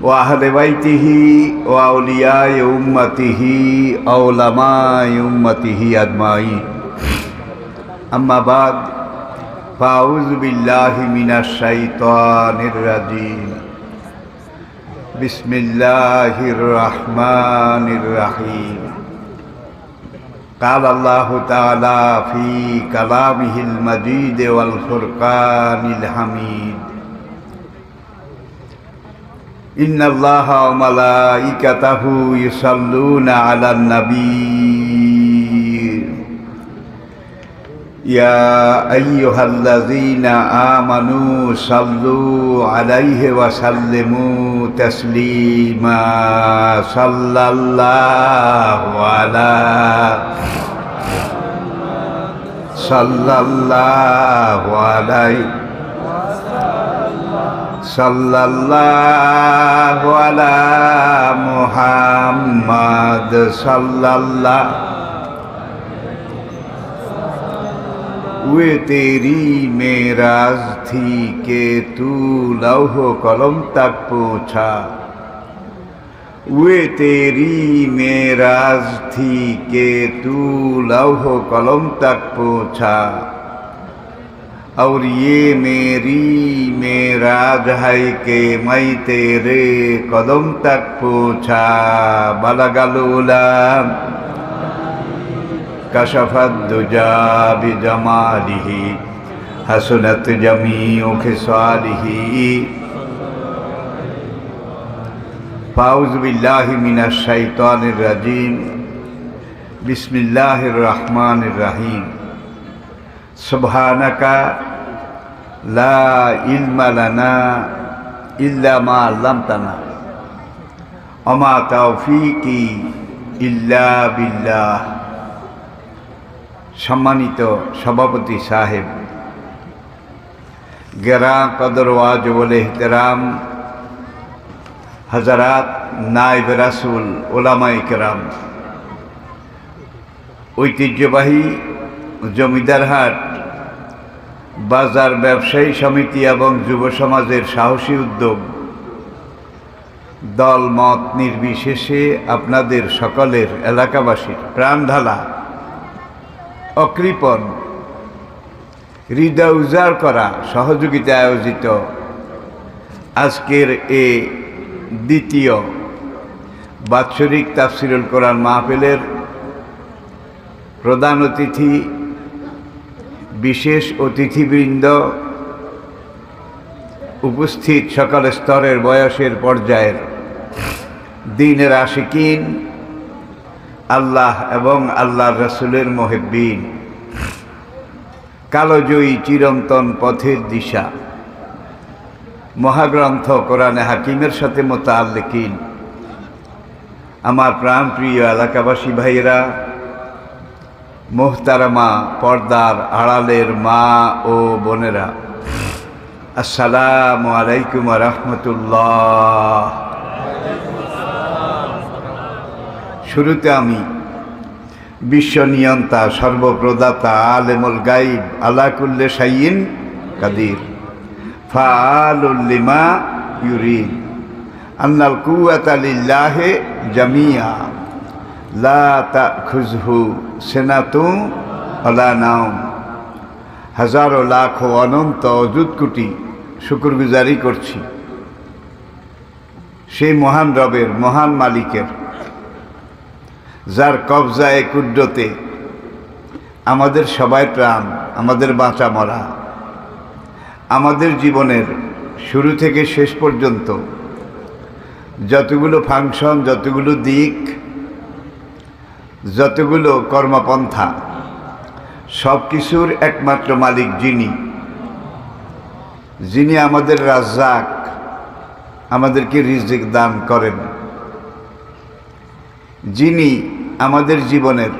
وأهل بيته وأولياء أمته وعلماء أمته أجمعين أما بعد فأعوذ بالله من الشيطان الرجيم بسم الله الرحمن الرحيم قال الله تعالى في كلامه المجيد والفرقان الحميد إن الله وملائكته يصلون على النبي يا أيها الذين آمنوا صلوا عليه وسلموا تسليما صلى الله على محمد صلى الله वे तेरी मेराज थी के तू लौह कलम तक पहुँचा वे तेरी मेराज थी के तू लौह कलम तक पहुँचा और ये मेरी मेराज है कि मैं तेरे कदम तक पहुँचा बलगल उलम कशफत दुजा बिजमालिही हसनत जमीउ खिसालिही फाउज़ बिल्लाहि मिनश शैतानिर रजीम बिस्मिल्लाहिर रहमानिर रहीम सुब्हानका ला इल्मा लना इल्ला मा अल्लमतना वमा तौफीकी इल्ला बिल्लाह सम्मानित सभापति साहेब गेरा कदर वाजबुल एहतराम हजरात नायब रसूल उलामाए केराम ऐतिह्यबाही जमीदारहाट बाजार व्यवसायी समिति एवं युव समाजेर साहसी उद्योग दल मत निर्विशेषे आपनादेर सकलेर एलाकाबासीर प्राणढाला अकृपण हृदय उजाड़ करा सहयोगिता आयोजित आजकेर ए द्वितीय बात्सरिक ताफसिरुल कुरान महफिलेर प्रधान अतिथि विशेष अतिथिवृंद उपस्थित सकल स्तरेर बयसेर पर्यायेर दीनेर आशिकीन আল্লাহ এবং আল্লাহর রাসূলের মুহিব্বিন কালোজয়ী চিরন্তন পথের দিশা মহাগ্রন্থ কোরআনে হাকিমের সাথে মুতাআল্লিকিন আমার প্রাণপ্রিয় এলাকাবাসী ভাইয়েরা মুহতারামা পর্দার আড়ালের মা ও বোনেরা আসসালামু আলাইকুম ওয়া রাহমাতুল্লাহ। शुरूते आमी विश्वनियंता सर्वप्रदाता आलेमुल गाइब अला कुल्ले शाइइन कदीर फाआलुल लिमा युरीद अन्नाल कुव्वता लिल्लाहि जमीआ ला ताखुज़हु सिनातुन वला नाउम हजारों लाखों अनंत अजुत कोटी शुक्रगुजारी करछि सेई महान रबेर महान मालिकेर जार कब्जाए कुद्रते आमादेर सबाई प्राण आमादेर बाँचा मरा आमादेर जीवनेर शुरू थेके शेष पर्यन्त যতগুলো ফাংশন যতগুলো দিক যতগুলো কর্মপন্থা সব কিছুর একমাত্র মালিক যিনি আমাদের রাজ্জাক আমাদেরকে রিজিক দান করেন যিনি আমাদের জীবনের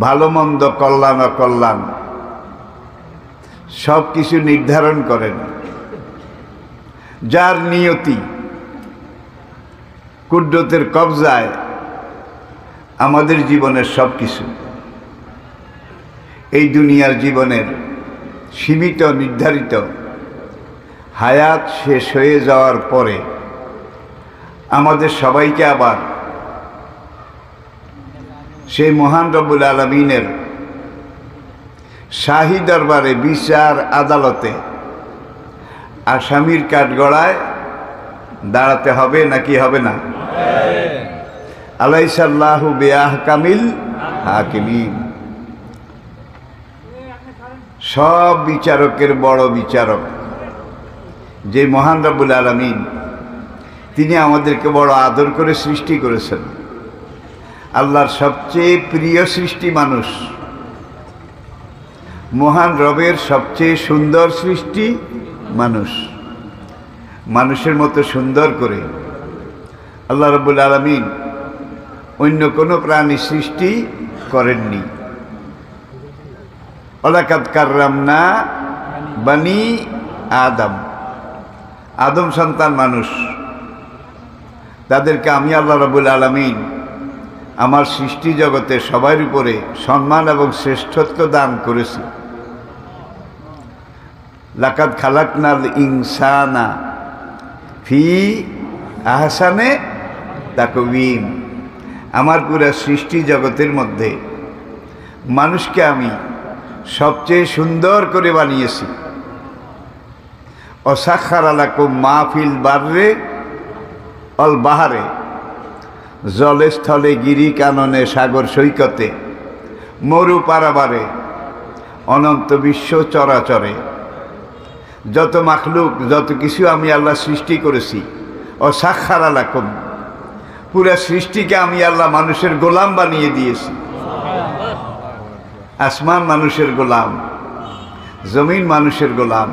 ভালো মন্দ কল্যাণ অকল্যাণ সব কিছু নির্ধারণ করেন যার নিয়তি কুদরতের কবজায় আমাদের জীবনের সব কিছু এই দুনিয়ার জীবনের সীমিত নির্ধারিত হায়াত শেষ হয়ে যাওয়ার পরে আমাদের সবাইকে আবার সেই মহান রব্বুল আলামিনের শাহী দরবারে বিচার আদালতে আসামির কাঠগড়ায় দাঁড়াতে হবে নাকি হবে না? আলাইসাল্লাহু বিআহকামিল হাকিমিন। সব বিচারকের বড় বিচারক যে মহান রব্বুল আলামিন, তিনি আমাদেরকে বড় আদর করে সৃষ্টি করেছেন। আল্লাহর সবচেয়ে প্রিয় সৃষ্টি মানুষ, মহান রবের সবচেয়ে সুন্দর সৃষ্টি মানুষ। মানুষের মতো সুন্দর করে আল্লাহ রাব্বুল আলামিন অন্য কোনো প্রাণী সৃষ্টি করেননি। ওয়ালাকাদ কাররামনা বানি আদম, আদম সন্তান মানুষ, তাদেরকে আমি আল্লাহ রাব্বুল আলামিন আমার সৃষ্টি জগতে সবার উপরে সম্মান এবং শ্রেষ্ঠত্ব দান করেছি। লাকাদ খালাকনাল ইনসানা ফি আহসানে তাকওয়িম। আমার পুরা সৃষ্টি জগতের মধ্যে মানুষকে আমি সবচেয়ে সুন্দর করে বানিয়েছি। ওয়াসাখারা লাকুম মা ফিল বাররে অল বাহারে, জলে স্থলে গিরি কাননে সাগর সৈকতে মরু পারাবারে অনন্ত বিশ্ব চরাচরে যত মাখলুক যত কিছু আমি আল্লাহ সৃষ্টি করেছি। ওয়াসাখারা লাকুম, পুরা সৃষ্টিকে আমি আল্লাহ মানুষের গোলাম বানিয়ে দিয়েছি। আসমান মানুষের গোলাম, জমিন মানুষের গোলাম,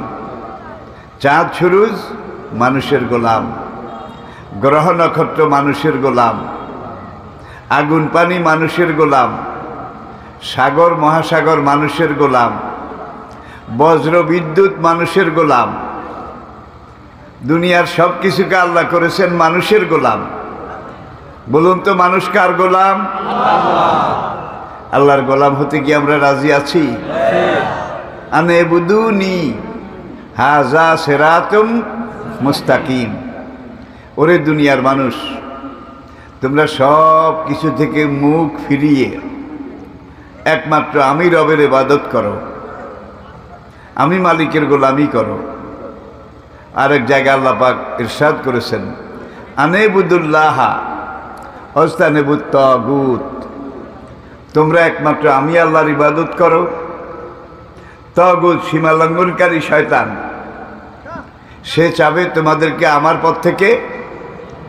চাঁদ সুরুজ মানুষের গোলাম, গ্রহ নক্ষত্র মানুষের গোলাম, আগুন পানি মানুষের গোলাম, সাগর মহাসাগর মানুষের গোলাম, বজ্র বিদ্যুৎ মানুষের গোলাম। দুনিয়ার সব কিছুকে আল্লাহ করেছেন মানুষের গোলাম। বলুন তো মানুষ কার গোলাম? আল্লাহর গোলাম হতে কি আমরা রাজি আছি? আনে বুদুনি হাজা সিরাতুম মুস্তাকিম। ওরে দুনিয়ার মানুষ, তোমরা সব কিছু থেকে মুখ ফিরিয়ে একমাত্র আমি রবের ইবাদত করো, আমি মালিকের গোলামি করো। আরেক জায়গায় আল্লাহ পাক ইরশাদ করেছেন, আনেবুদুল্লাহ ওয়াজতানিবুত তাগুত। তোমরা একমাত্র আমি আল্লাহর ইবাদত করো। তাগুত সীমালঙ্ঘনকারী শয়তান, সে চাবে তোমাদেরকে আমার পথ থেকে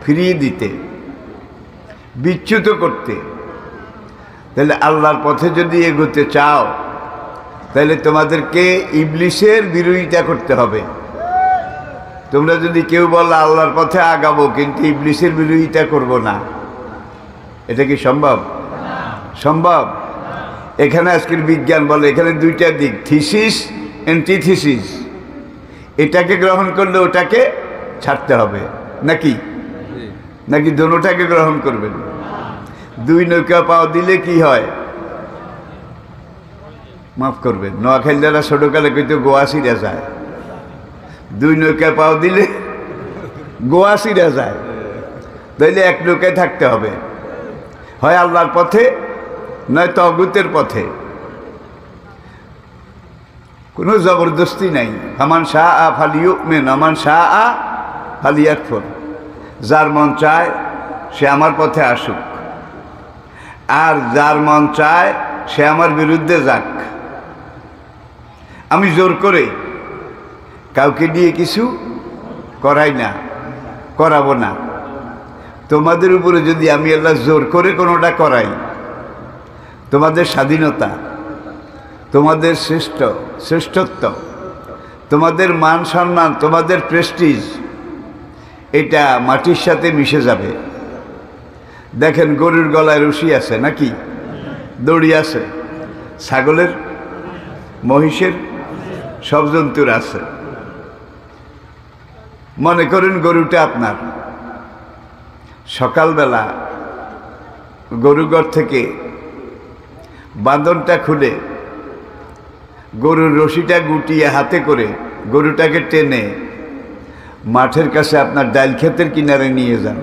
ফিরিয়ে দিতে, বিচ্যুত করতে। তাহলে আল্লাহর পথে যদি এগোতে চাও, তাহলে তোমাদেরকে ইবলিসের বিরোধিতা করতে হবে। তোমরা যদি কেউ বলো আল্লাহর পথে আগাবো কিন্তু ইবলিসের বিরোধিতা করব না, এটা কি সম্ভব? সম্ভব? এখানে আজকের বিজ্ঞান বলে এখানে দুইটা দিক, থিসিস অ্যান্টিথিসিস। এটাকে গ্রহণ করলে ওটাকে ছাড়তে হবে নাকি? নাকি দোনোটাকে গ্রহণ করবেন? দুই নৌকা পাও দিলে কি হয়? মাফ করবেন, নোয়াখালীরা ছোটকালে কইতো গোয়া সিরা যায়। দুই নৌকা পাও দিলে গোয়া সিরা যায়। তাইলে এক নৌকায় থাকতে হবে, হয় আল্লাহর পথে নয় তাগুতের পথে। কোনো জবরদস্তি নাই। ফামান শাআ ফালিয়ুমিন ওয়ামান শাআ ফালিয়াকফুর। যার মন চায় সে আমার পথে আসুক, আর যার মন চায় সে আমার বিরুদ্ধে যাক। আমি জোর করে কাউকে দিয়ে কিছু করাই না, করাবো না। তোমাদের উপরে যদি আমি আল্লাহ জোর করে কোনোটা করাই, তোমাদের স্বাধীনতা, তোমাদের শ্রেষ্ঠত্ব, তোমাদের মান সম্মান, তোমাদের প্রেস্টিজ, এটা মাটির সাথে মিশে যাবে। দেখেন গরুর গলায় রশি আছে নাকি? দড়ি আছে, ছাগলের, মহিষের, সব জন্তুর আছে। মনে করেন গরুটা আপনার, সকালবেলা গরুঘর থেকে বাঁধনটা খুলে গরুর রশিটা গুটিয়ে হাতে করে গরুটাকে টেনে মাঠের কাছে আপনার ডাল ক্ষেতের কিনারে নিয়ে যান,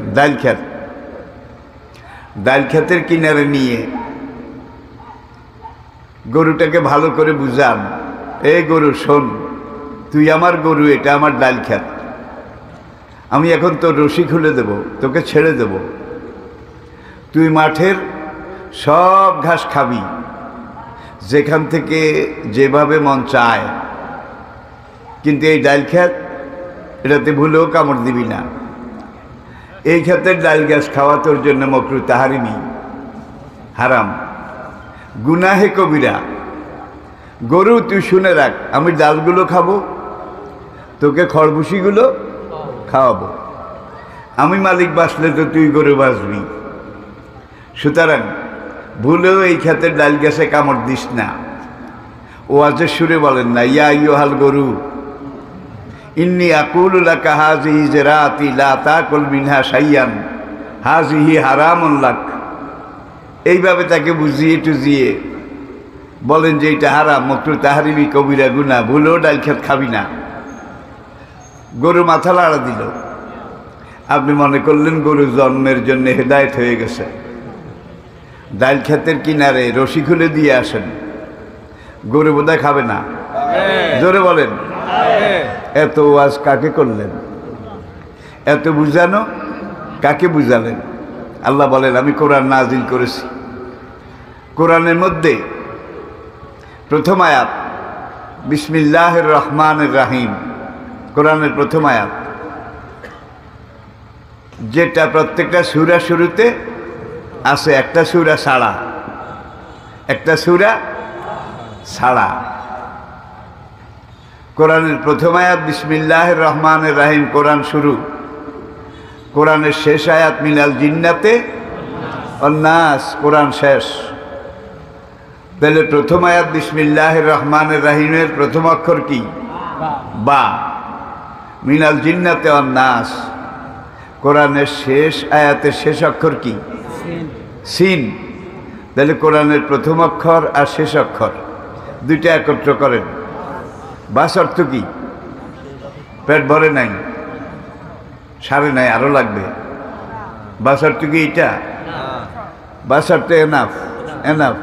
ডাল ক্ষেতের কিনারে নিয়ে গরুটাকে ভালো করে বুঝান, এই গরু শোন, তুই আমার গরু, এটা আমার ডাল ক্ষেত, আমি এখন তোর রশি খুলে দেব, তোকে ছেড়ে দেব, তুই মাঠের সব ঘাস খাবি, যেখান থেকে যেভাবে মন চায়, কিন্তু এই ডাল ক্ষেত এটাতে ভুলেও কামড় দিবি না। এই ক্ষেতের ডাল গাছ খাওয়া তোর জন্য মকরু তাহারিমি, হারাম, গুনাহে কবিরা। গরু তুই শুনে রাখ, আমি ডালগুলো খাবো, তোকে খড়ভুসিগুলো খাওয়াবো, আমি মালিক বাঁচলে তো তুই গরু বাঁচবি। সুতরাং ভুলেও এই ক্ষেতের ডাল গাছে কামড় দিস না। ওয়াজের সুরে বলেন না, ইয়া আইয়ুহাল গরু ইন্নী আকুলু লাকা হাযিহি জিরাতি লা তাকুল মিনহা শাইয়ান হাযিহি হারামুন লাক। এইভাবে তাকে বুঝিয়ে টুজিয়ে বলেন যে এটা হারাম, মাকরুহ তাহরিমি, কবিরা গুনাহ, ভুলেও ডাল ক্ষেত খাবি না। গরু মাথা লাড়া দিল, আপনি মনে করলেন গরু জন্মের জন্য হেদায়েত হয়ে গেছে। ডাল ক্ষেতের কিনারে রশি খুলে দিয়ে আসেন, গরু বোধহয় খাবে না। জোরে বলেন, এত ওয়াজ কাকে করলেন? এত বুঝানো কাকে বুঝালেন? আল্লাহ বলেন, আমি কোরআন নাজিল করেছি। কোরআনের মধ্যে প্রথম আয়াত বিসমিল্লাহির রহমানির রহিম, কোরআনের প্রথম আয়াত, যেটা প্রত্যেকটা সূরা শুরুতে আছে, একটা সূরা ছাড়া, একটা সূরা ছাড়া। কোরআনের প্রথম আয়াত বিসমিল্লাহির রহমানির রহিম, কোরআন শুরু। কোরআনের শেষ আয়াত মিনাল জিন্নাতে ওয়ান নাস, কোরআন শেষ। তাহলে প্রথম আয়াত বিসমিল্লাহির রহমানির রহিমের প্রথম অক্ষর কি? বা। মিনাল জিন্নাতে ওয়ান নাস, কোরআনের শেষ আয়াতের শেষ অক্ষর কি? সিন। তাহলে কোরআনের প্রথম অক্ষর আর শেষ অক্ষর দুইটা একত্র করেন, বাস অর্থ কি? পেট ভরে নাই, সারে নাই, আরো লাগবে। বাস অর্থ কি এটা? বাস অর্থ এনাফ, এনাফ,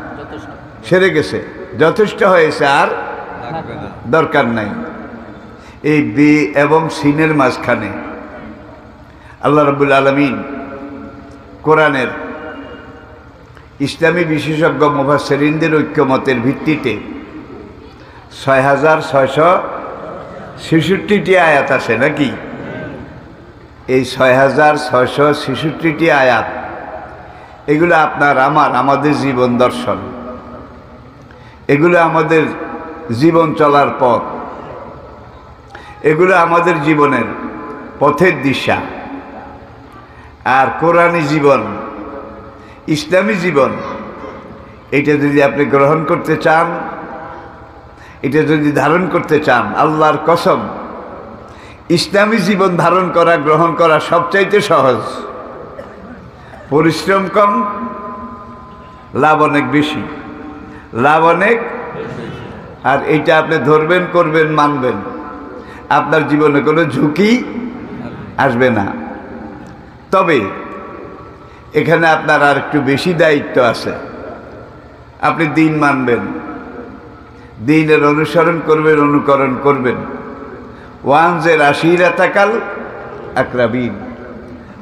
সেরে গেছে, যথেষ্ট হয়েছে, আর দরকার নাই। এই বে এবং সিনের মাঝখানে আল্লাহ রাব্বুল আলামিন কোরআনের ইসলামী বিশেষজ্ঞ মুফাসসিরিনদের ঐক্যমতের ভিত্তিতে 6666টি আয়াত আছে নাকি? এই 6666টি আয়াত, এগুলো আপনার আমাদের জীবন দর্শন, এগুলো আমাদের জীবন চলার পথ, এগুলো আমাদের জীবনের পথের দিশা। আর কোরআনী জীবন, ইসলামী জীবন, এটা যদি আপনি গ্রহণ করতে চান, এটা যদি ধারণ করতে চান, আল্লাহর কসম, ইসলামী জীবন ধারণ করা, গ্রহণ করা সবচাইতে সহজ। পরিশ্রম কম, লাভ অনেক বেশি, লাভ অনেক। আর এটা আপনি ধরবেন, করবেন, মানবেন, আপনার জীবনে কোনো ঝুঁকি আসবে না। তবে এখানে আপনার আর একটু বেশি দায়িত্ব আছে। আপনি দিন মানবেন, দিনের অনুসরণ করবেন, অনুকরণ করবেন। ওয়ানজের আশিরাতাকাল আকরাবিন,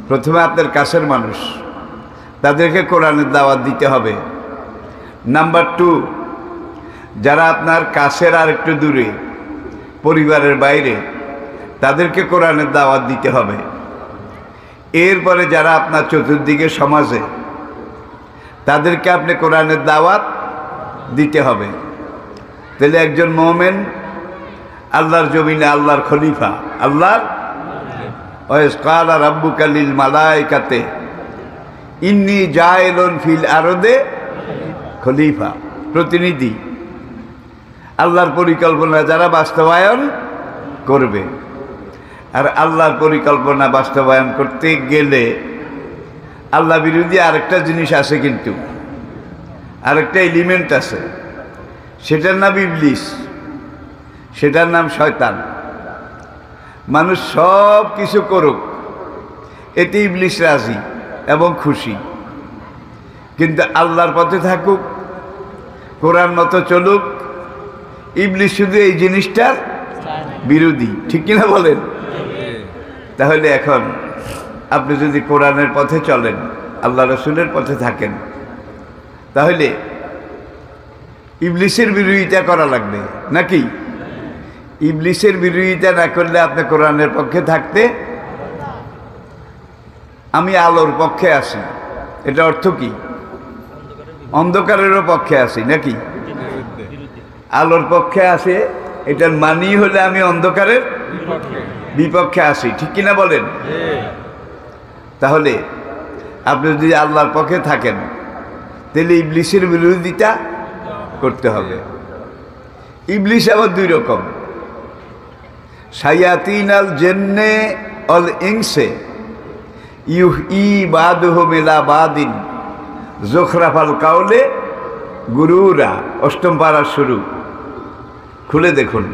প্রথমে আপনার কাছের মানুষ, তাদেরকে কোরআনের দাওয়াত দিতে হবে। নাম্বার 2, যারা আপনার কাছের আর একটু দূরে, পরিবারের বাইরে, তাদেরকে কোরআনের দাওয়াত দিতে হবে। এরপরে যারা আপনার চতুর্দিকে সমাজে, তাদেরকে আপনি কোরআনের দাওয়াত দিতে হবে। তাহলে একজন মুমিন আল্লাহর জমিনে আল্লাহর খলিফা, আল্লাহর ওয়াইজ ক্বালা রাব্বুকা লিল মালাইকাতে ইন্নী জাইলুন ফিল আরদে খলিফা, প্রতিনিধি। আল্লাহর পরিকল্পনা যারা বাস্তবায়ন করবে। আর আল্লাহর পরিকল্পনা বাস্তবায়ন করতে গেলে আল্লাহ বিরোধী আরেকটা জিনিস আছে, কিন্তু আরেকটা এলিমেন্ট আছে, সেটার নাম ইবলিস, সেটার নাম শয়তান। মানুষ সব কিছু করুক, এতে ইবলিস রাজি এবং খুশি। কিন্তু আল্লাহর পথে থাকুক, কোরআন মতো চলুক, ইবলিস শুধু এই জিনিসটার বিরোধী। ঠিক কিনা বলেন? তাহলে এখন আপনি যদি কোরআনের পথে চলেন, আল্লাহ রসুলের পথে থাকেন, তাহলে ইবলিসের বিরোধিতা করা লাগবে নাকি? ইবলিসের বিরোধিতা না করলে আপনি কোরআনের পক্ষে থাকতে, আমি আলোর পক্ষে আছি, এটা অর্থ কি? অন্ধকারেরও পক্ষে আছি নাকি? আলোর পক্ষে আছে, এটার মানি হলে আমি অন্ধকারের বিপক্ষে আছি। ঠিক কিনা বলেন? তাহলে আপনি যদি আল্লাহর পক্ষে থাকেন, তাহলে ইবলিসের বিরোধিতা করতে হবে। ইবলিস আবার দুই রকম, শায়াতিন আল জিন্নে অল ইনসে ইউহি বাদুহু মিলা বাদিন যুখরাফাল কাউলে গুরুরা। অষ্টম পারার শুরু খুলে দেখুন।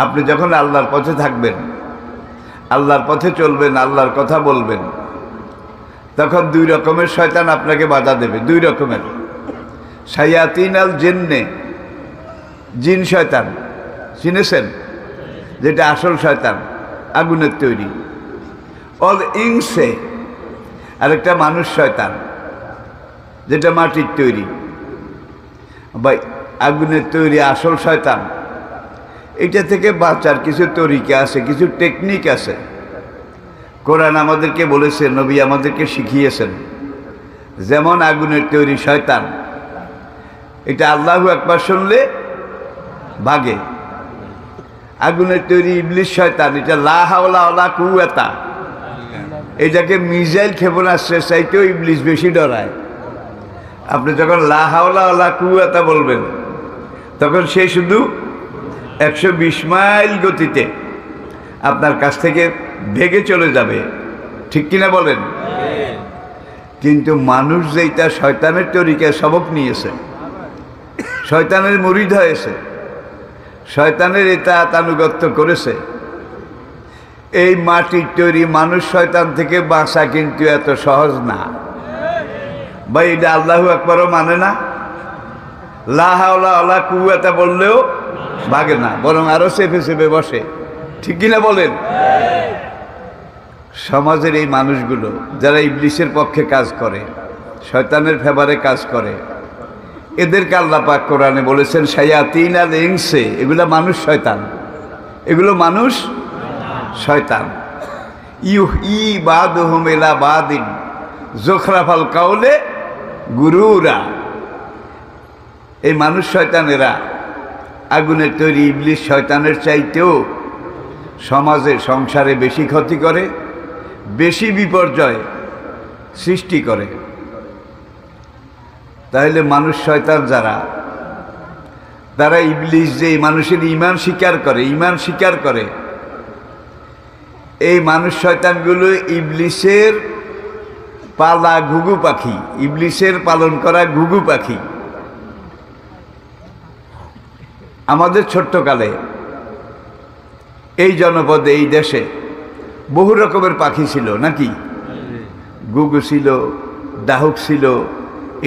আপনি যখন আল্লাহর পথে থাকবেন, আল্লাহর পথে চলবেন, আল্লাহর কথা বলবেন, তখন দুই রকমের শয়তান আপনাকে বাধা দেবে। দুই রকমের, শায়াতিন আল জিন্নে, জিন শয়তান চিনেছেন, যেটা আসল শয়তান, আগুনের তৈরি। অল ইনসে, আরেকটা মানুষ শয়তান, যেটা মাটির তৈরি বা আগুনের তৈরি আসল শয়তান। এটা থেকে বাঁচার কিছু তরিকা আছে, কিছু টেকনিক আছে। কোরআন আমাদেরকে বলেছে, নবী আমাদেরকে শিখিয়েছেন। যেমন আগুনের তৈরি শয়তান, এটা আল্লাহু আকবার শুনলে ভাগে। আগুনের তৈরি ইবলিস শয়তান, এটা লা হাওলা ওয়ালা কুওয়াতা, এটাকে মিসাইল ক্ষেপণাস্ত্রের চাইতেও ইবলিস বেশি ডরায়। আপনি যখন লা হাওলা ওয়ালা কুওয়াতা বলবেন, তখন সে শুধু 120 মাইল গতিতে আপনার কাছ থেকে ভেগে চলে যাবে। ঠিক কিনা বলেন? কিন্তু মানুষ যেটা শয়তানের তরিকায় সবক নিয়েছে, শয়তানের মুরিদ হয়েছে, শয়তানের ইতাআত আনুগত্য করেছে, এই মাটির তৈরি মানুষ শয়তান থেকে বাঁচা কিন্তু এত সহজ না ভাই। এটা আল্লাহু আকবারও মানে না, লা হাওলা ওয়ালা কুওয়াতা বললেও ভাগে না, বরং আরো চেপে চেপে বসে। ঠিক কিনা বলেন? সমাজের এই মানুষগুলো যারা ইবলিসের পক্ষে কাজ করে, শয়তানের ফেভারে কাজ করে, এদেরকে আল্লাহ পাক কোরআনে বলেছেন শায়াতিন আল ইনসে, এগুলো মানুষ শয়তান, এগুলো মানুষ শয়তান। ইউহি বাদুহুম ইলা বাদিন যুখরাফাল কাউলে গুরুরা। এই মানুষ শয়তানেরা আগুনের তৈরি ইবলিস শয়তানের চাইতেও সমাজে, সংসারে বেশি ক্ষতি করে, বেশি বিপর্যয় সৃষ্টি করে। তাহলে মানুষ শয়তান যারা, তারা ইবলিস যে মানুষের ঈমান স্বীকার করে, ঈমান স্বীকার করে, এই মানুষ শয়তানগুলো ইবলিসের পালা ঘুঘু পাখি, ইবলিসের পালন করা ঘুঘু পাখি। আমাদের ছোট্টকালে এই জনপদে, এই দেশে বহু রকমের পাখি ছিল নাকি? ঘুঘু ছিল, ডাহুক ছিল,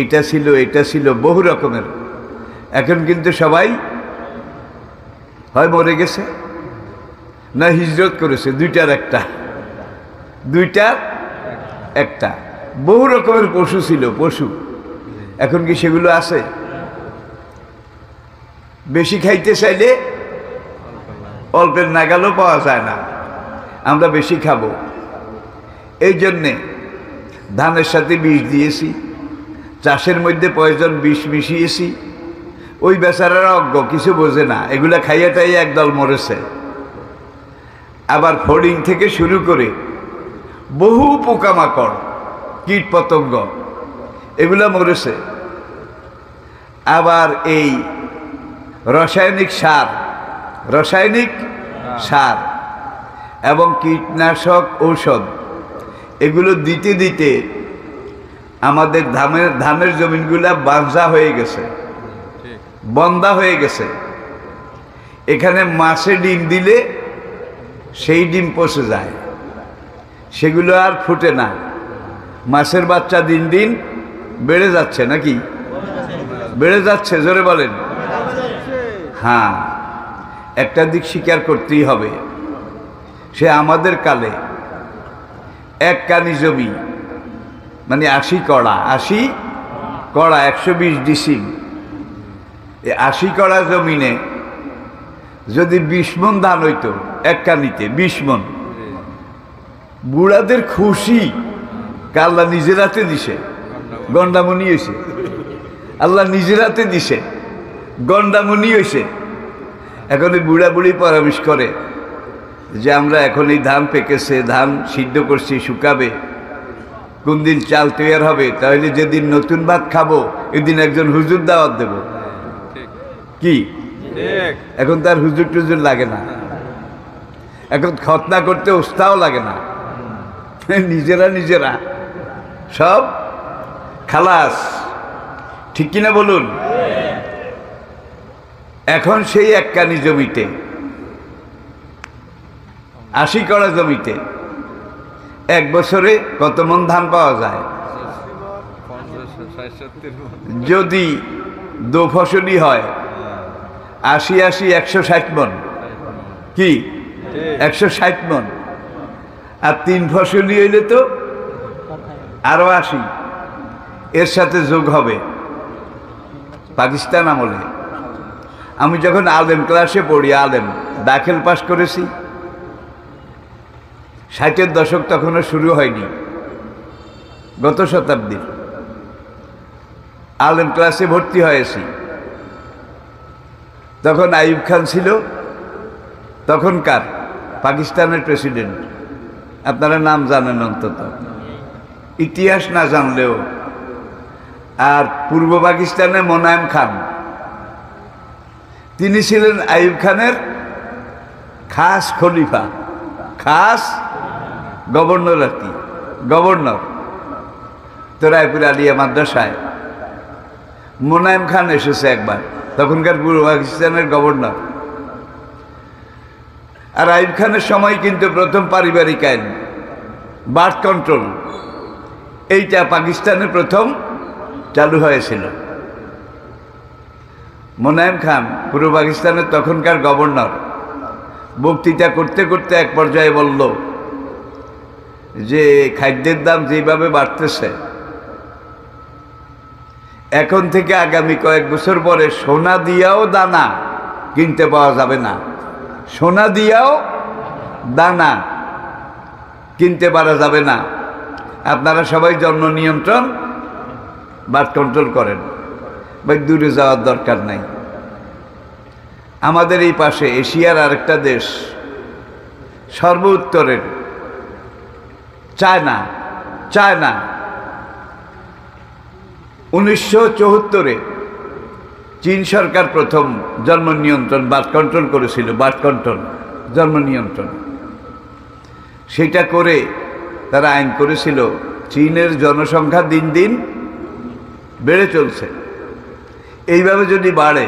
এটা ছিল, এটা ছিল, বহু রকমের। এখন কিন্তু সবাই হয় মরে গেছে, না হিজরত করেছে, দুইটার একটা, দুইটার একটা। বহু রকমের পশু ছিল, পশু। এখন কি সেগুলো আছে? বেশি খাইতে চাইলে অল্পের নাগালও পাওয়া যায় না। আমরা বেশি খাবো, এই জন্যে ধানের সাথে বিষ দিয়েছি, চাষের মধ্যে প্রয়োজন বিষ মিশিয়েছি। ওই বেচারারা অজ্ঞ, কিছু বোঝে না, এগুলা খাইয়াটাই একদল মরেছে। আবার ফড়িং থেকে শুরু করে বহু পোকামাকড়, কীট পতঙ্গ, এগুলা মরেছে। আবার এই রাসায়নিক সার এবং কীটনাশক ঔষধ, এগুলো দিতে দিতে আমাদের ধানের জমিনগুলা বাঁঝা হয়ে গেছে, বন্ধা হয়ে গেছে। এখানে মাছে ডিম দিলে সেই ডিম পচে যায়, সেগুলো আর ফুটে না। মাছের বাচ্চা দিন দিন বেড়ে যাচ্ছে নাকি? বেড়ে যাচ্ছে, জোরে বলেন। হ্যাঁ, একটা দিক স্বীকার করতেই হবে, সে আমাদের কালে এক কানি জমি, মানে 80 কড়া, 80 কড়া 120 ডিসিম, এই 80 কড়া জমিনে যদি 20 মণ ধান হইতো এক কানিতে, 20 মণ, বুড়াদের খুশি, আল্লাহ নিজের হাতে দিছে, গন্ডামণি হয়েছে, আল্লাহ নিজের হাতে দিছে, গন্ডামণি হয়েছে। এখন এই বুড়া বুড়ি পরামর্শ করে যে আমরা এখন এই ধান পেকেছে, ধান সিদ্ধ করছি, শুকাবে, কোন দিন চাল তৈরি হবে, তাহলে যেদিন নতুন ভাত খাবো এদিন একজন হুজুর দাওয়াত দেব। কি এখন তার হুজুর টুজুর লাগে না, এখন খতনা করতে ওস্তাও লাগে না, নিজেরা নিজেরা সব খালাস। ঠিক কিনা বলুন? এখন সেই এক কানি জমিতে, 80 কড়া জমিতে এক বছরে কত মণ ধান পাওয়া যায়? যদি দো ফসলি হয় 80 80 160 মণ। কি 160 মণ? আর 3 ফসলি হইলে তো আরো 80, এর সাথে যোগ হবে। পাকিস্তান আমলে আমি যখন আলেম ক্লাসে পড়ি, আলেম দাখিল পাস করেছি, 60-এর দশক তখনও শুরু হয়নি, গত শতাব্দীর আলেম ক্লাসে ভর্তি হয়েছি। তখন আইয়ুব খান ছিল তখনকার পাকিস্তানের প্রেসিডেন্ট, আপনারা নাম জানেন অন্তত, ইতিহাস না জানলেও। আর পূর্ব পাকিস্তানে মোনায়েম খান, তিনি ছিলেন আইয়ুব খানের খাস খলিফা, খাস গভর্নর আর কি, গভর্নর। তো রায়পুর আলিয়া মাদ্রাসায় মোনায়েম খান এসেছে একবার, তখনকার পূর্ব পাকিস্তানের গভর্নর। আর আইয়ুব খানের সময় কিন্তু প্রথম পারিবারিক আইন, বার্থ কন্ট্রোল, এইটা পাকিস্তানে প্রথম চালু হয়েছিল। মোনায়েম খান পূর্ব পাকিস্তানের তখনকার গভর্নর বক্তৃতা করতে করতে এক পর্যায়ে বলল যে খাদ্যের দাম যেভাবে বাড়তেছে, এখন থেকে আগামী কয়েক বছর পরে সোনা দিয়াও দানা কিনতে পাওয়া যাবে না, সোনা দিয়াও দানা কিনতে পারা যাবে না। আপনারা সবাই জন্ম নিয়ন্ত্রণ, বার্থ কন্ট্রোল করেন, ভাই দূরে যাওয়ার দরকার নাই। আমাদের এই পাশে এশিয়ার আরেকটা দেশ, সর্ব উত্তরের চায়না, 1974-এ চীন সরকার প্রথম জন্ম নিয়ন্ত্রণ, বার্থ কন্ট্রোল করেছিল, বার্থ কন্ট্রোল, জন্ম নিয়ন্ত্রণ। সেটা করে তারা আইন করেছিল, চীনের জনসংখ্যা দিন দিন বেড়ে চলছে, এইভাবে যদি বাড়ে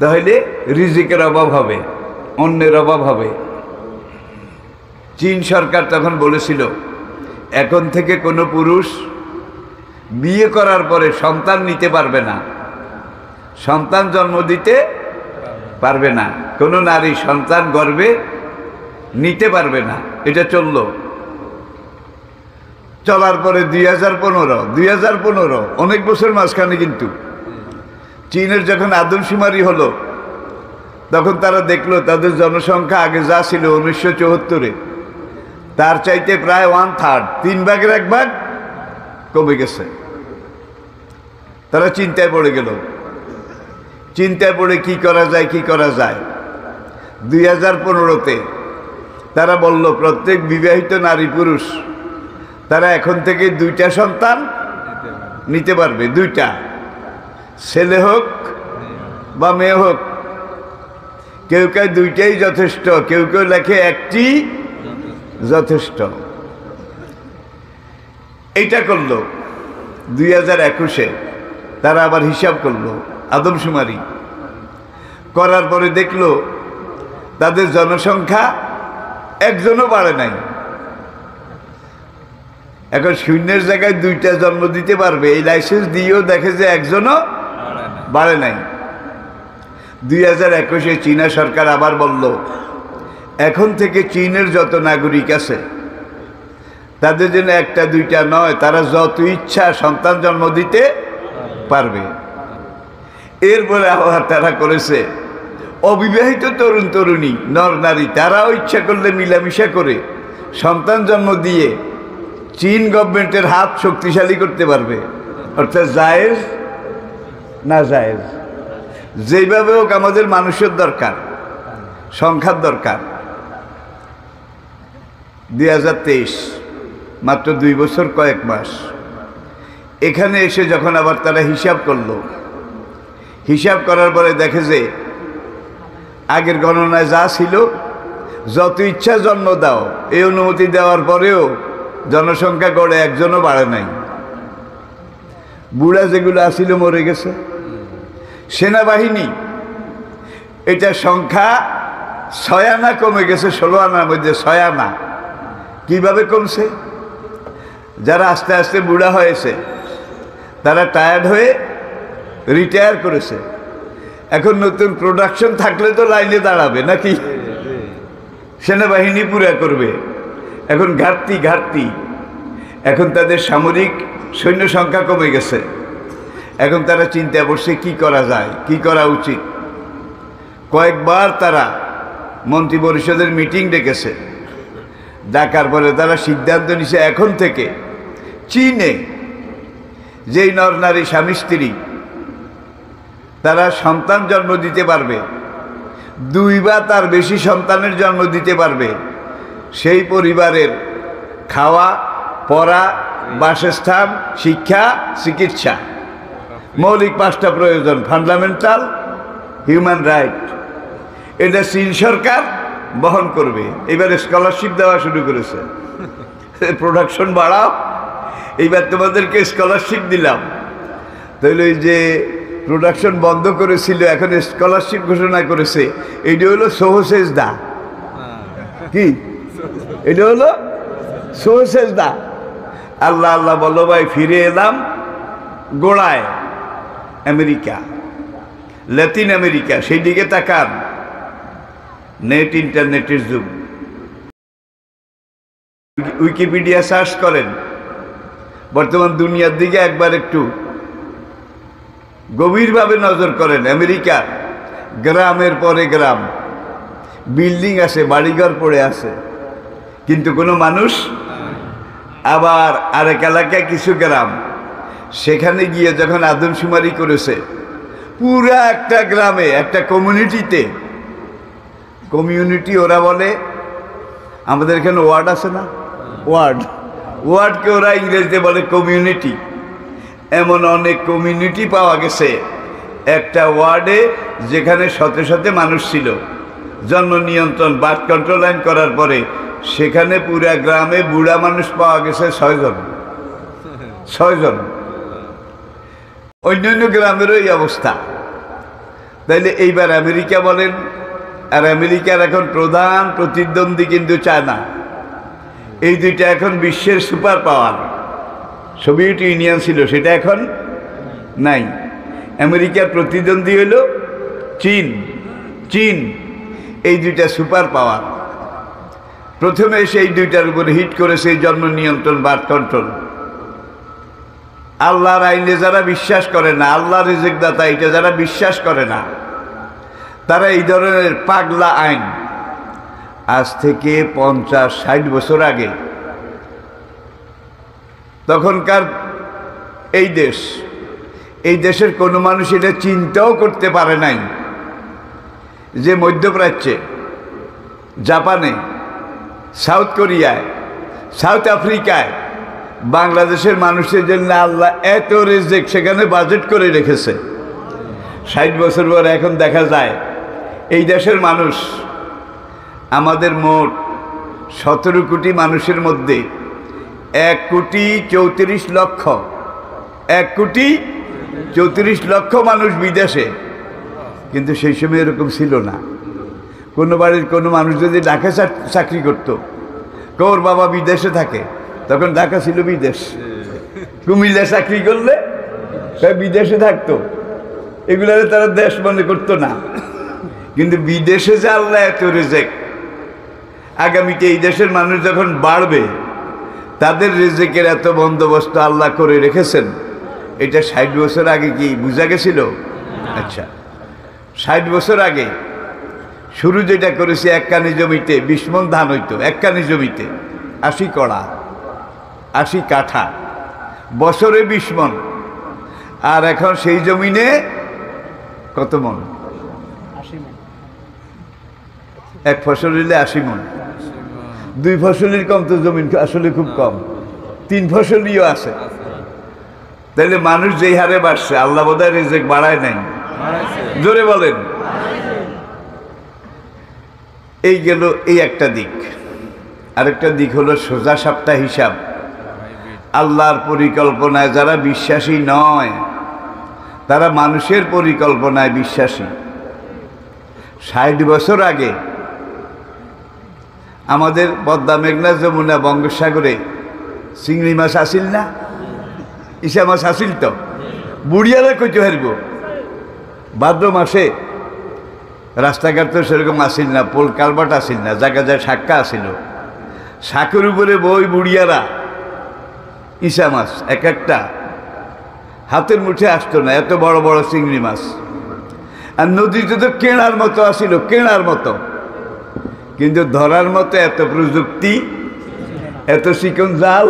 তাহলে রিজিকের অভাব হবে, অন্যের অভাব হবে। চীন সরকার তখন বলেছিল এখন থেকে কোনো পুরুষ বিয়ে করার পরে সন্তান নিতে পারবে না, সন্তান জন্ম দিতে পারবে না, কোনো নারী সন্তান গর্ভে নিতে পারবে না। এটা চলার পরে 2015 অনেক বছর মাঝখানে কিন্তু চীনের যখন আদমশুমারি হলো, তখন তারা দেখলো তাদের জনসংখ্যা আগে যা ছিল 1974-এ, তার চাইতে প্রায় 1/3, 3 ভাগের 1 ভাগ কমে গেছে। তারা চিন্তায় পড়ে গেল, চিন্তায় পড়ে কি করা যায়। 2015-তে তারা বলল প্রত্যেক বিবাহিত নারী পুরুষ তারা এখন থেকে 2টা সন্তান নিতে পারবে, 2টা, ছেলে হোক বা মেয়ে হোক। কেউ কেউ 2টাই যথেষ্ট, কেউ কেউ লেখে 1টি যথেষ্ট। এইটা করলো 2021-এ, তারা আবার হিসাব করলো, আদমশুমারি করার পরে দেখলো তাদের জনসংখ্যা একজনও বাড়ে নাই। এখন শূন্যের জায়গায় 2টা জন্ম দিতে পারবে, এই লাইসেন্স দিয়েও দেখে যে একজনও বাড়ে নাই। 2021-এ চীনা সরকার আবার বলল, এখন থেকে চীনের যত নাগরিক আছে তাদের জন্য 1-2টা নয়, তারা যত ইচ্ছা সন্তান জন্ম দিতে পারবে। এরপরে আবার তারা করেছে অবিবাহিত তরুণ তরুণী নর নারী তারাও ইচ্ছা করলে মিলামিশা করে সন্তান জন্ম দিয়ে চীন গভর্নমেন্টের হাত শক্তিশালী করতে পারবে। অর্থাৎ জায়েজ না জায়েজ, যেইভাবে হোক আমাদের মানুষের দরকার, সংখ্যার দরকার। 2023 মাত্র 2 বছর কয়েক মাস। এখানে এসে যখন আবার তারা হিসাব করলো, হিসাব করার পরে দেখে যে আগের গণনায় যা ছিল যত ইচ্ছা জন্ম দাও, এই অনুমতি দেওয়ার পরেও জনসংখ্যা গড়ে একজনও বাড়ে নাই। বুড়া যেগুলো আসিল মরে গেছে। সেনাবাহিনী এটা সংখ্যা 6 আনা কমে গেছে 16 আনার মধ্যে 6 আনা। কিভাবে কমছে? যারা আস্তে আস্তে বুড়া হয়েছে তারা টায়ার্ড হয়ে রিটায়ার করেছে। এখন নতুন প্রোডাকশন থাকলে তো লাইনে দাঁড়াবে নাকি, সেনাবাহিনী পুরা করবে। এখন ঘাটতি, এখন তাদের সামরিক সৈন্য সংখ্যা কমে গেছে। এখন তারা চিন্তা করছে কি করা যায়, কি করা উচিত। কয়েকবার তারা মন্ত্রী পরিষদের মিটিং ডেকেছে, ডাকার পরে তারা সিদ্ধান্ত নিছে এখন থেকে চীনে যেই নর নারী স্বামী স্ত্রী তারা সন্তান জন্ম দিতে পারবে, 2 বা তার বেশি সন্তানের জন্ম দিতে পারবে, সেই পরিবারের খাওয়া পড়া বাসস্থান শিক্ষা চিকিৎসা মৌলিক 5টা প্রয়োজন, ফান্ডামেন্টাল হিউম্যান রাইট, এটা চীন সরকার বহন করবে। এবারে স্কলারশিপ দেওয়া শুরু করেছে, প্রোডাকশন বাড়াও, এইবার তোমাদেরকে স্কলারশিপ দিলাম। তাহলে ওই যে প্রোডাকশন বন্ধ করেছিল এখন স্কলারশিপ ঘোষণা করেছে, এটা হলো সহসেজদা। কি এটা হলো? সহসেজদা। আল্লাহ আল্লাহ বলো ভাই, ফিরে এলাম গোড়ায়, আমেরিকা, লাতিন আমেরিকা, সেই দিকে তাকান। নেট ইন্টারনেটের যুগ। উইকিপিডিয়া সার্চ করেন, বর্তমান দুনিয়ার দিকে একবার একটু গভীরভাবে নজর করেন। আমেরিকা গ্রামের পরে গ্রাম, বিল্ডিং আছে, বাড়িঘর পড়ে আছে, কিন্তু কোনো মানুষ। আবার আরেক এলাকায় কিছু গ্রাম, সেখানে গিয়ে যখন আদমশুমারি করেছে, পুরা একটা গ্রামে একটা কমিউনিটিতে, কমিউনিটি ওরা বলে, আমাদের এখানে ওয়ার্ড আছে না, ওয়ার্ডকে ওরা ইংরেজিতে বলে কমিউনিটি। এমন অনেক কমিউনিটি পাওয়া গেছে একটা ওয়ার্ডে, যেখানে শত মানুষ ছিল। জন্ম নিয়ন্ত্রণ বার্থ কন্ট্রোল আইন করার পরে সেখানে পুরা গ্রামে বুড়া মানুষ পাওয়া গেছে 6 জন। অন্যান্য গ্রামেরও এই অবস্থা। তাইলে এইবার আমেরিকা বলেন, আর আমেরিকার এখন প্রধান প্রতিদ্বন্দ্বী কিন্তু চায়না। এই দুইটা এখন বিশ্বের সুপার পাওয়ার। সোভিয়েত ইউনিয়ন ছিল, সেটা এখন নাই। আমেরিকার প্রতিদ্বন্দ্বী হইল চীন। এই দুইটা সুপার পাওয়ার। প্রথমে সেই দুইটার উপরে হিট করেছে জন্ম নিয়ন্ত্রণ বার্থ কন্ট্রোল। আল্লাহর আইনে যারা বিশ্বাস করে না, আল্লাহ রিজিক দাতা, এটা যারা বিশ্বাস করে না, তারা এই ধরনের পাগলা আইন আজ থেকে 50-60 বছর আগে, তখনকার এই দেশের কোনো মানুষ এটা চিন্তাও করতে পারে নাই যে মধ্যপ্রাচ্যে, জাপানে, সাউথ কোরিয়ায়, সাউথ আফ্রিকায় বাংলাদেশের মানুষের জন্য আল্লাহ এত রিজিক সেখানে বাজেট করে রেখেছে। 60 বছর পর এখন দেখা যায় এই দেশের মানুষ, আমাদের মোট 17 কোটি মানুষের মধ্যে 1,34,00,000 মানুষ বিদেশে। কিন্তু সেই সময় এরকম ছিল না। কোনো বাড়ির কোনো মানুষ যদি ঢাকা চাকরি করত, ওর বাবা বিদেশে থাকে, তখন ঢাকা ছিল বিদেশ। কুমিল্লা চাকরি করলে বিদেশে থাকতো, এগুলারে তারা দেশ মনে করতো না। কিন্তু বিদেশে যে আল্লাহ এত রিজেক, আগামীতে এই দেশের মানুষ যখন বাড়বে তাদের রিজেকের এত বন্দোবস্ত আল্লাহ করে রেখেছেন, এটা 60 বছর আগে কি বুঝা গেছিল? আচ্ছা, 60 বছর আগে শুরু যেটা করেছে, এক কানি জমিতে 20 মণ ধান হইতো, এক কানি জমিতে 80 কড়া 80 কাঠা, বছরে 20 মণ। আর এখন সেই জমিনে কত মণ? এক ফসল হইলে 80 মণ। 2 ফসলের কম তো জমিন আসলে খুব কম, 3 ফসলিও আছে। তাহলে মানুষ যেই হারে বাড়ছে, আল্লাহ বোধহয় রিজেক বাড়ায় নাই, জোরে বলেন। এই গেল এই একটা দিক। আরেকটা দিক হলো সোজা সাপটা হিসাব। আল্লাহর পরিকল্পনায় যারা বিশ্বাসী নয়, তারা মানুষের পরিকল্পনায় বিশ্বাসী। 60 বছর আগে আমাদের পদ্মা, মেঘনা, যমুনা, বঙ্গোপসাগরে চিংড়ি মাছ আসিল না? ইসা মাছ আসিল তো? বুড়িয়ারা কইতে হারব। ভাদ্র মাসে রাস্তাঘাট তো সেরকম আসিল না, পোল কালবাট আসিল না, জায়গায় যায় শাক্কা আসিল। শাকের উপরে বই বুড়িয়ারা ইসা মাছ এক একটা হাতের মুঠে আসতো না, এত বড় বড় চিংড়ি মাছ। আর নদীতে তো কেনার মতো আসিল, কেনার মতো। কিন্তু ধরার মতো এত প্রযুক্তি, এত চিকন জাল,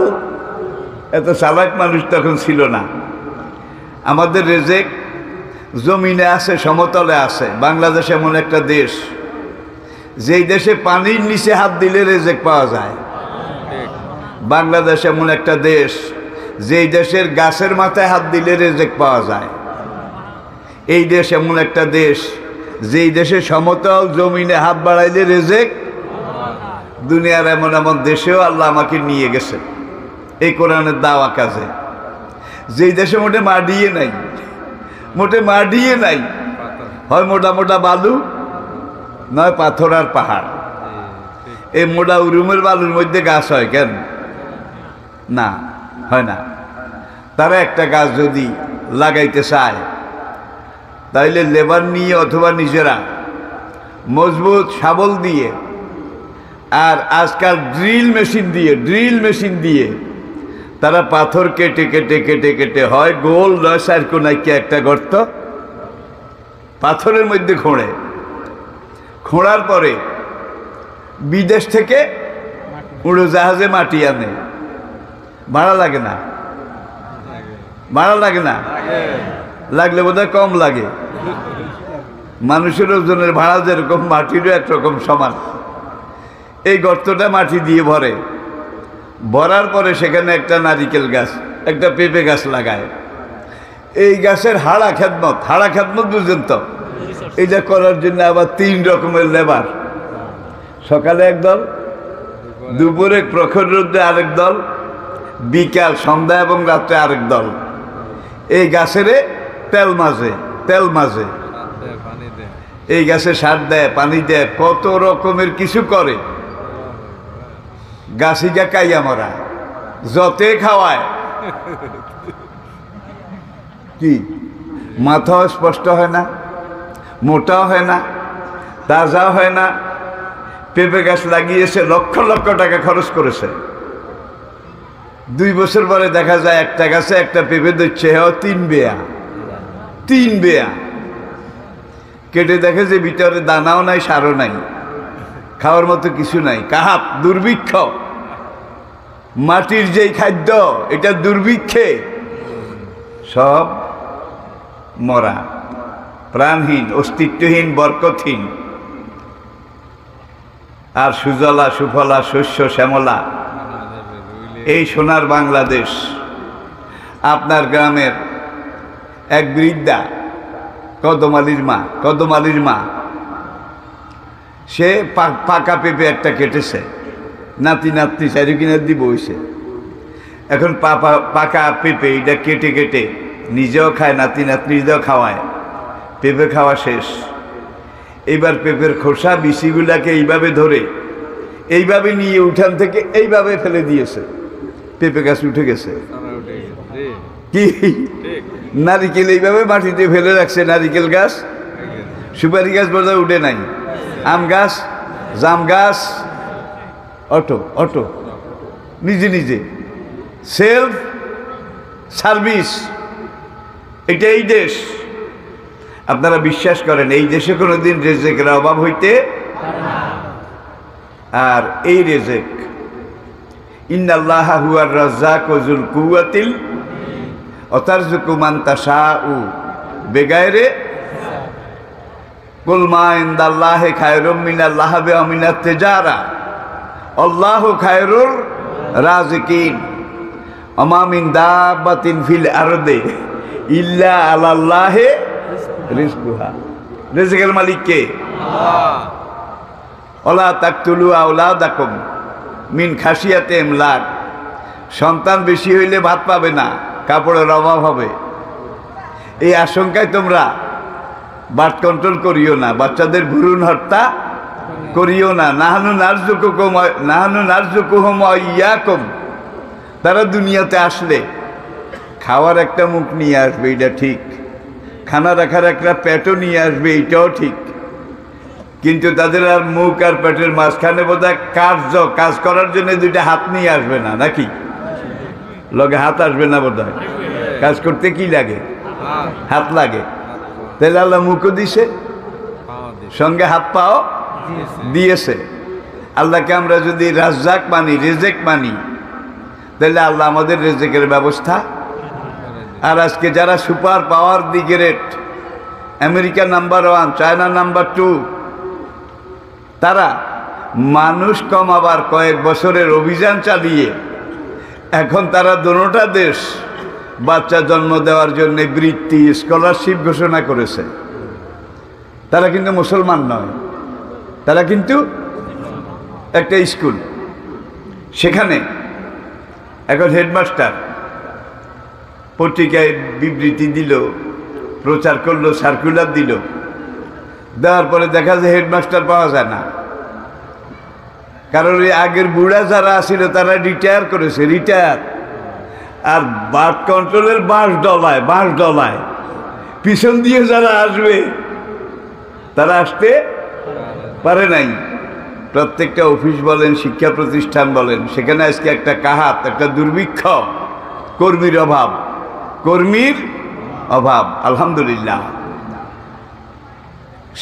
এত চালাক মানুষ তখন ছিল না। আমাদের রেজেক জমিনে আছে, সমতলে আছে। বাংলাদেশ এমন একটা দেশ, যেই দেশে পানির নিচে হাত দিলে রেজেক পাওয়া যায়। বাংলাদেশ এমন একটা দেশ, যেই দেশের গাছের মাথায় হাত দিলে রেজেক পাওয়া যায়। এই দেশ এমন একটা দেশ, যেই দেশে সমতল জমিনে হাত বাড়াইলে রেজেক। দুনিয়ার এমন এমন দেশেও আল্লাহ আমাকে নিয়ে গেছে এই কোরআনের দাওয়া কাজে, যেই দেশে মোটে মাটিয়ে নাই, মোটে মাটিয়ে নাই। হয় মোটা মোটা বালু, নয় পাথর আর পাহাড়। এই মোটা উরুমের বালুর মধ্যে গাছ হয় কেন? না, হয় না। তারা একটা গাছ যদি লাগাইতে চায়, তাইলে লেবার নিয়ে অথবা নিজেরা মজবুত শাবল দিয়ে, আর আজকাল ড্রিল মেশিন দিয়ে তারা পাথর কেটে কেটে কেটে কেটে, হয় গোল নয় সার্কোনাইকে একটা গর্ত পাথরের মধ্যে খোঁড়ার পরে বিদেশ থেকে উড়োজাহাজে মাটি আনে। ভাড়া লাগে না? ভাড়া লাগে না? লাগলে বোধহয় কম লাগে। মানুষের ওজনের ভাড়া যেরকম, মাটিরও একরকম সমান। এই গর্তটা মাটি দিয়ে ভরার পরে সেখানে একটা নারিকেল গাছ, একটা পেঁপে গাছ লাগায়। এই গাছের হাড়া খেদমত বুঝেন তো? এটা করার জন্য আবার 3 রকমের লেবার। সকালে একদল, দুপুরে প্রখর রোদে আরেক দল, বিকাল সন্ধ্যা এবং রাত্রে আরেক দল। এই গাছের তেল মাঝে এই গাছে সার দেয়, পানি দেয়, কত রকমের কিছু করে। গাছিগা কাইয়া মরা, যতে খাওয়ায়। কি মাথাও স্পষ্ট হয় না, মোটাও হয় না, তাজাও হয় না। পেঁপে গাছ লাগিয়েছে, লক্ষ লক্ষ টাকা খরচ করেছে। 2 বছর পরে দেখা যায় একটা গাছে একটা পেঁপে দিচ্ছে, 3 বেয়া। কেটে দেখে যে ভিতরে দানাও নাই, সারও নাই, খাওয়ার মতো কিছু নাই। কাহাপ, দুর্ভিক্ষ। মাটির যেই খাদ্য, এটা দুর্ভিক্ষে সব মরা, প্রাণহীন, অস্তিত্বহীন, বরকতহীন। আর সুজলা সুফলা শস্য শ্যামলা এই সোনার বাংলাদেশ। আপনার গ্রামের এক বৃদ্ধা, কদমালির মা, সে পাকা পেঁপে একটা কেটেছে, নাতি চারিকিনার দিয়ে বইছে। এখন পাকা পেঁপে এটা কেটে কেটে নিজেও খায়, নাতিনিদেরও খাওয়ায়। পেঁপে খাওয়া শেষ। এইবার পেঁপের খোসা বিচিগুলাকে এইভাবে ধরে এইভাবে নিয়ে উঠান থেকে এইভাবে ফেলে দিয়েছে, পেঁপে গাছ উঠে গেছে। কি নারিকেল এইভাবে মাটিতে ফেলে রাখছে, নারিকেল গাছ, সুপারি গাছ বোধহয় উঠে নাই, আম গাছ, জাম গাছ, অটো অটো নিজে নিজে সেলফ সার্ভিস। এটা এই দেশ। আপনারা বিশ্বাস করেন এই দেশে কোনোদিন রেজেকের অভাব হইতে, আর এই রেজেক ইন্নাল্লাহা হুয়ার রাজ্জাকু যুল কুওয়াতিল ওয়াতারযুকু মান তাশাউ বিগাইরি কুল মা ইনদাল্লাহি খায়রুম মিনাল লাহবি ওয়া মিনাত তিজারা আল্লাহু খায়রুর রাযিকিন ওয়া মা মিন দাব্বাতিন ফিল আরদি ইল্লা আলাল্লাহি রিজকুহা। রিজকের মালিক কে? আল্লাহ। ওয়ালা তাকতুলু আওলাদাকুম মিন খাশিয়াতি ইমলাক। সন্তান বেশি হইলে ভাত পাবে না, কাপড়ের অভাব হবে, এই আশঙ্কায় তোমরা বার্থ কন্ট্রোল করিও না, বাচ্চাদের ভ্রূণ হত্যা করিও না। নাহনু নারযুকুহুম ওয়া ইয়াকুম। তারা দুনিয়াতে আসলে খাওয়ার একটা মুখ নিয়ে আসবে, এটা ঠিক, খানা রাখার একটা পেটও নিয়ে আসবে, এটাও ঠিক, কিন্তু তাদের আর মুখ আর পেটের মাঝখানে বোধহয় কাজ করার জন্য দুইটা হাত নিয়ে আসবে না, নাকি? লগে হাত আসবে না বোধহয়। কাজ করতে কি লাগে? হাত লাগে। তাহলে আল্লাহ মুখও দিছে, সঙ্গে হাত পাও দিয়েছে। আল্লাহকে আমরা যদি রাজ্জাক মানি, রেজেক মানি, তাহলে আল্লাহ আমাদের রেজেকের ব্যবস্থা। আর আজকে যারা সুপার পাওয়ার দি great, America number 1, China number 2, তারা মানুষ কমাবার কয়েক বছরের অভিযান চালিয়ে এখন তারা দোনোটা দেশ বাচ্চা জন্ম দেওয়ার জন্য বৃত্তি, স্কলারশিপ ঘোষণা করেছে। তারা কিন্তু মুসলমান নয়, তারা কিন্তু একটা স্কুল, সেখানে এখন হেডমাস্টার পত্রিকায় বিবৃতি দিল, প্রচার করলো, সার্কুলার দিল, দেওয়ার পরে দেখা যায় হেডমাস্টার পাওয়া যায় না। কারণ ওই আগের বুড়া যারা ছিল তারা রিটায়ার করেছে, রিটায়ার। আর বার্থ কন্ট্রোলের বাঁশ ডলায় পিছন দিয়ে যারা আসবে তারা আসতে পারে নাই। প্রত্যেকটা অফিস বলেন, শিক্ষা প্রতিষ্ঠান বলেন, সেখানে আজকে একটা কাহাত, একটা দুর্ভিক্ষ, কর্মীর অভাব। আলহামদুলিল্লাহ,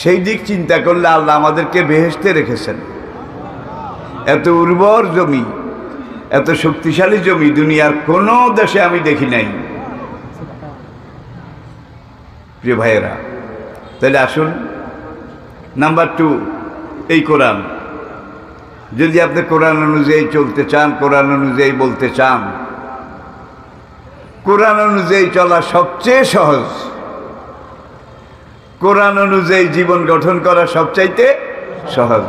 সেই দিক চিন্তা করলে আল্লাহ আমাদেরকে বেহেশতে রেখেছেন। এত উর্বর জমি, এত শক্তিশালী জমি দুনিয়ার কোনো দেশে আমি দেখি নাই। প্রিয় ভাইয়েরা, তাহলে আসুন নাম্বার 2, এই কোরআন। যদি আপনি কোরআন অনুযায়ী চলতে চান, কোরআন অনুযায়ী বলতে চান, কোরআন অনুযায়ী চলা সবচেয়ে সহজ, কোরআন অনুযায়ী জীবন গঠন করা সবচাইতে সহজ।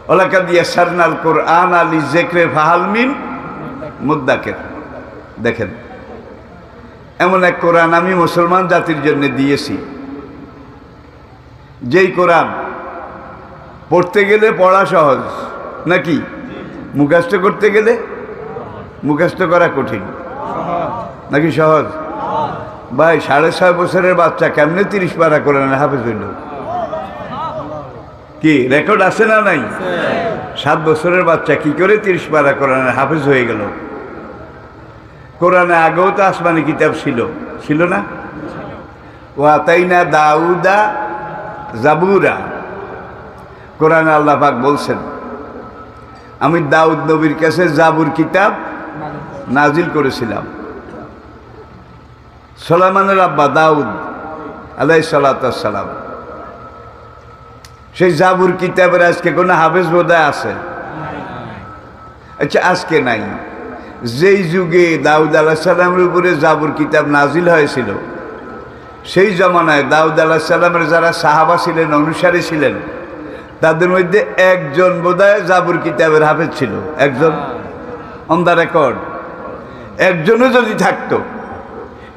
ওয়ালাকাদ ইয়াসসারনাল কুরআনা লিযিকরি ফাহাল মিন মুদ্দাকির। দেখেন, এমন এক কোরআন আমি মুসলমান জাতির জন্য দিয়েছি, যেই কোরআন পড়তে গেলে পড়া সহজ, নাকি মুখস্থ করতে গেলে মুখস্থ করা কঠিন, নাকি সহজ? ভাই 6.5 বছরের বাচ্চা কেমনে 30 পারা কোরআনের হাফেজ হইল? কি রেকর্ড আছে না নাই? 7 বছরের বাচ্চা কি করে 30 পারা কোরআনের হাফেজ হয়ে গেল? কোরআনে আগেও তো আসমানি কিতাব ছিল না? ওয়াতাইনা দাউদা জাবুরা। কোরআনে আল্লাহ পাক বলছেন, আমি দাউদ নবীর কাছে জাবুর কিতাব নাজিল করেছিলাম। সুলাইমানের আব্বা দাউদ আলাইহিস সালাতু সালাম, সেই জাবুর কিতাবের আজকে কোনো হাফেজ বোধহয় আছে? আচ্ছা, আজকে নাই। যেই যুগে দাউদ আলাইহিস সালামের উপরে জাবুর কিতাব নাজিল হয়েছিল, সেই জমানায় দাউদ আলাইহিস সালামের যারা সাহাবা ছিলেন, অনুসারী ছিলেন, তাদের মধ্যে একজন বোধহয় জাবুর কিতাবের হাফেজ ছিল। একজন, অন দ্য রেকর্ড। একজনও যদি থাকতো,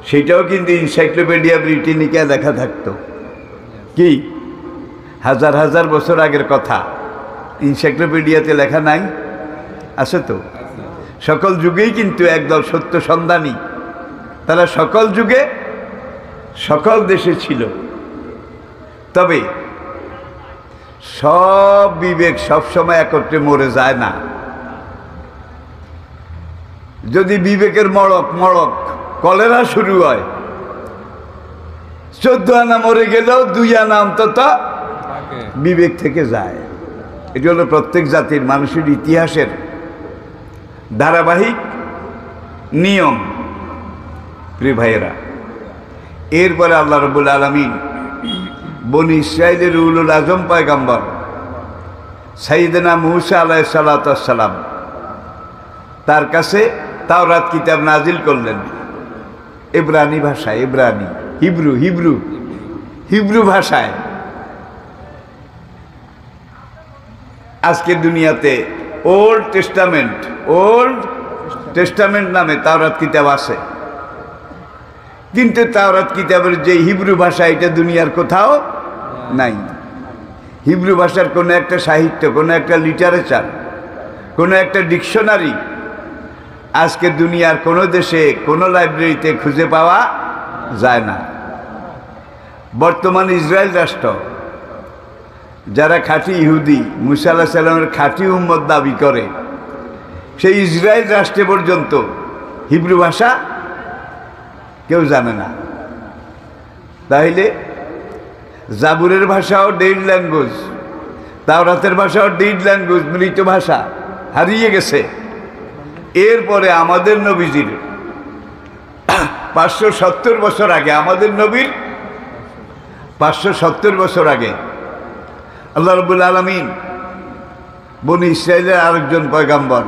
সেটাও কিন্তু এনসাইক্লোপিডিয়া ব্রিটানিকায় লেখা থাকতো। কি হাজার হাজার বছর আগের কথা, এনসাইক্লোপিডিয়াতে লেখা নাই? আছে তো। সকল যুগেই কিন্তু একদল সত্য সন্ধানী, তারা সকল যুগে সকল দেশে ছিল। তবে সব বিবেক সবসময় একত্রে মরে যায় না। যদি বিবেকের মড়ক কলেরা শুরু হয়, 14 আনা মরে গেলেও 2 আনা অন্তত বিবেক থেকে যায়। এটি হলো প্রত্যেক জাতির মানুষের ইতিহাসের ধারাবাহিক নিয়ম। প্রিয় ভাইয়েরা, এরপরে আল্লাহ রাব্বুল আলামিন বনি ইসরাইলের উলুল আজম পয়গম্বর সাইয়েদনা মূসা আলাইহিস সালাতু ওয়াস সালাম, তার কাছে তাওরাত কিতাব নাজিল করলেন ইব্রানি ভাষায়, ইব্রানি হিব্রু ভাষায়। আজকের দুনিয়াতে ওল্ড টেস্টামেন্ট নামে তাওরাত কিতাব আছে, কিন্তু তাওরাত কিতাবের যে হিব্রু ভাষা, এটা দুনিয়ার কোথাও নাই। হিব্রু ভাষার কোনো একটা সাহিত্য, কোনো একটা লিটারেচার, কোনো একটা ডিকশনারি আজকে দুনিয়ার কোনো দেশে কোনো লাইব্রেরিতে খুঁজে পাওয়া যায় না। বর্তমান ইসরায়েল রাষ্ট্র, যারা খাঁটি ইহুদি, মুসা আলাইহিস সালামের খাঁটি উম্মত দাবি করে, সেই ইসরায়েল রাষ্ট্রে পর্যন্ত হিব্রু ভাষা কেউ জানে না। তাইলে জাবুরের ভাষাও ডেড ল্যাঙ্গুয়েজ, তাওরাতের ভাষাও ডেড ল্যাঙ্গুয়েজ, মৃত ভাষা, হারিয়ে গেছে। এরপরে আমাদের নবীজির 570 বছর আগে, আমাদের নবীর 570 বছর আগে আল্লাহ রাব্বুল আলামিন বনি ইসরাইলের আরেকজন পয়গম্বর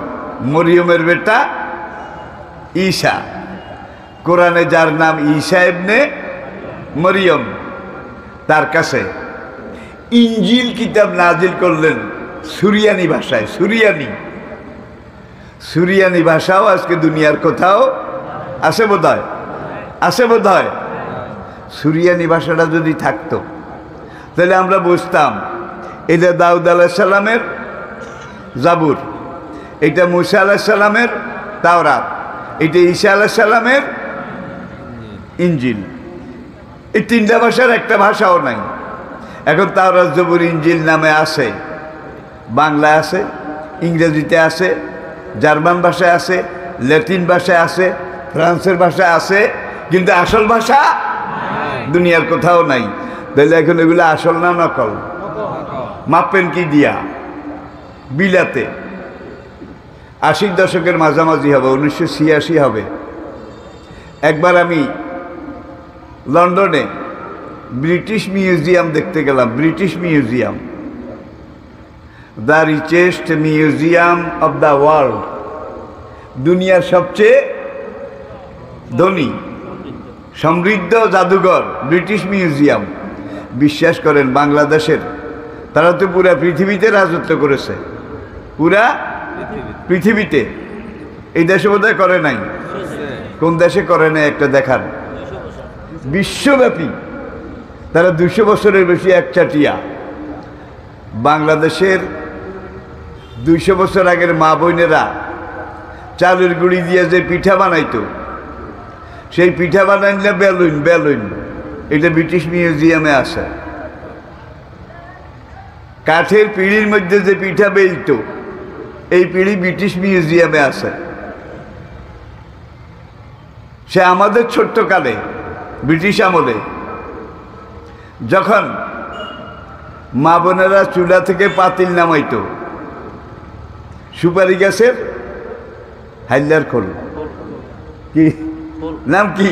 মরিয়মের বেটা ঈসা, কোরআনে যার নাম ঈসা ইবনে মরিয়ম, তার কাছে ইনজিল কিতাব নাজিল করলেন সুরিয়ানি ভাষায়। সুরিয়ানি ভাষাও আজকে দুনিয়ার কোথাও আছে বোধহয়। সুরিয়ানি ভাষাটা যদি থাকতো তাহলে আমরা বুঝতাম এটা দাউদ আলাইহিস সালামের জাবুর, এটা মুসা আলাইহিস সালামের তাওরাত, এটা ঈসা আলাইহিস সালামের ইনজিল। এই 3টা ভাষার একটা ভাষাও নাই। এখন তাওরাত, জাবুর, ইনজিল নামে আছে, বাংলায় আছে, ইংরেজিতে আছে, জার্মান ভাষায় আছে, ল্যাটিন ভাষায় আছে, ফ্রান্সের ভাষায় আছে, কিন্তু আসল ভাষা দুনিয়ার কোথাও নাই। তাহলে এখন এগুলো আসল না নকল? মাপেন কি দিয়া? বিলাতে 80 দশকের মাঝামাঝি হবে, 1986 হবে। একবার আমি লন্ডনে ব্রিটিশ মিউজিয়াম দেখতে গেলাম। British museum, the richest museum of the world, দুনিয়ার সবচেয়ে ধনী সমৃদ্ধ জাদুঘর ব্রিটিশ মিউজিয়াম। বিশ্বাস করেন, বাংলাদেশের, তারা তো পুরা পৃথিবীতে রাজত্ব করেছে, পুরা পৃথিবীতে। এই দেশে বোধহয় করে নাই। কোন দেশে করে নাই একটা দেখান? বিশ্বব্যাপী তারা 200 বছরের বেশি একচাটিয়া। বাংলাদেশের 200 বছর আগের মা বোনেরা চালের গুঁড়ি দিয়ে যে পিঠা বানাইতো, সেই পিঠা বানাইলে বেলুন, এটা ব্রিটিশ মিউজিয়ামে আছে। কাঠের পিঁড়ির মধ্যে যে পিঠা বেলতো, এই পিঁড়ি ব্রিটিশ মিউজিয়ামে আছে। সে আমাদের ছোট্টকালে ব্রিটিশ আমলে যখন মা বোনেরা চুলা থেকে পাতিল নামাইতো, সুপারি গাছের হাইলার খোল, কি নাম, কি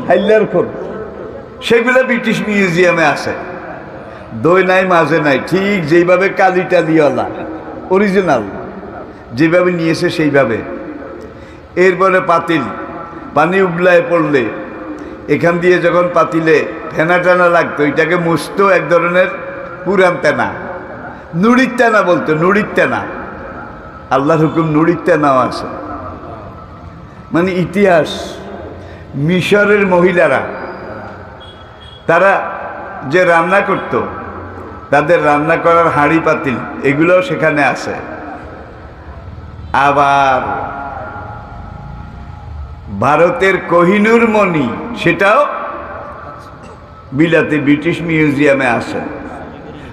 হাইলার খোল, সেগুলো ব্রিটিশ মিউজিয়ামে আছে। দই নাই, মাঝে নাই, ঠিক যেইভাবে কালিটা দিওয়ালা অরিজিনাল যেভাবে নিয়েছে সেইভাবে। এরপরে পাতিল, পানি উবলায় পড়লে এখান দিয়ে যখন পাতিলে ফেনা টানা লাগতো, এটাকে মুছতো এক ধরনের পুরান তেনা, নুড়ির তেনা বলতো, নুড়ির তেনা। আল্লাহর হুকুম নুড়ির তেনাও আছে। মানে ইতিহাস। মিশরের মহিলারা তারা যে রান্না করত, তাদের রান্না করার হাঁড়ি পাতিল এগুলোও সেখানে আছে। আবার ভারতের কোহিনূর মণি সেটাও বিলাতে ব্রিটিশ মিউজিয়ামে আছে।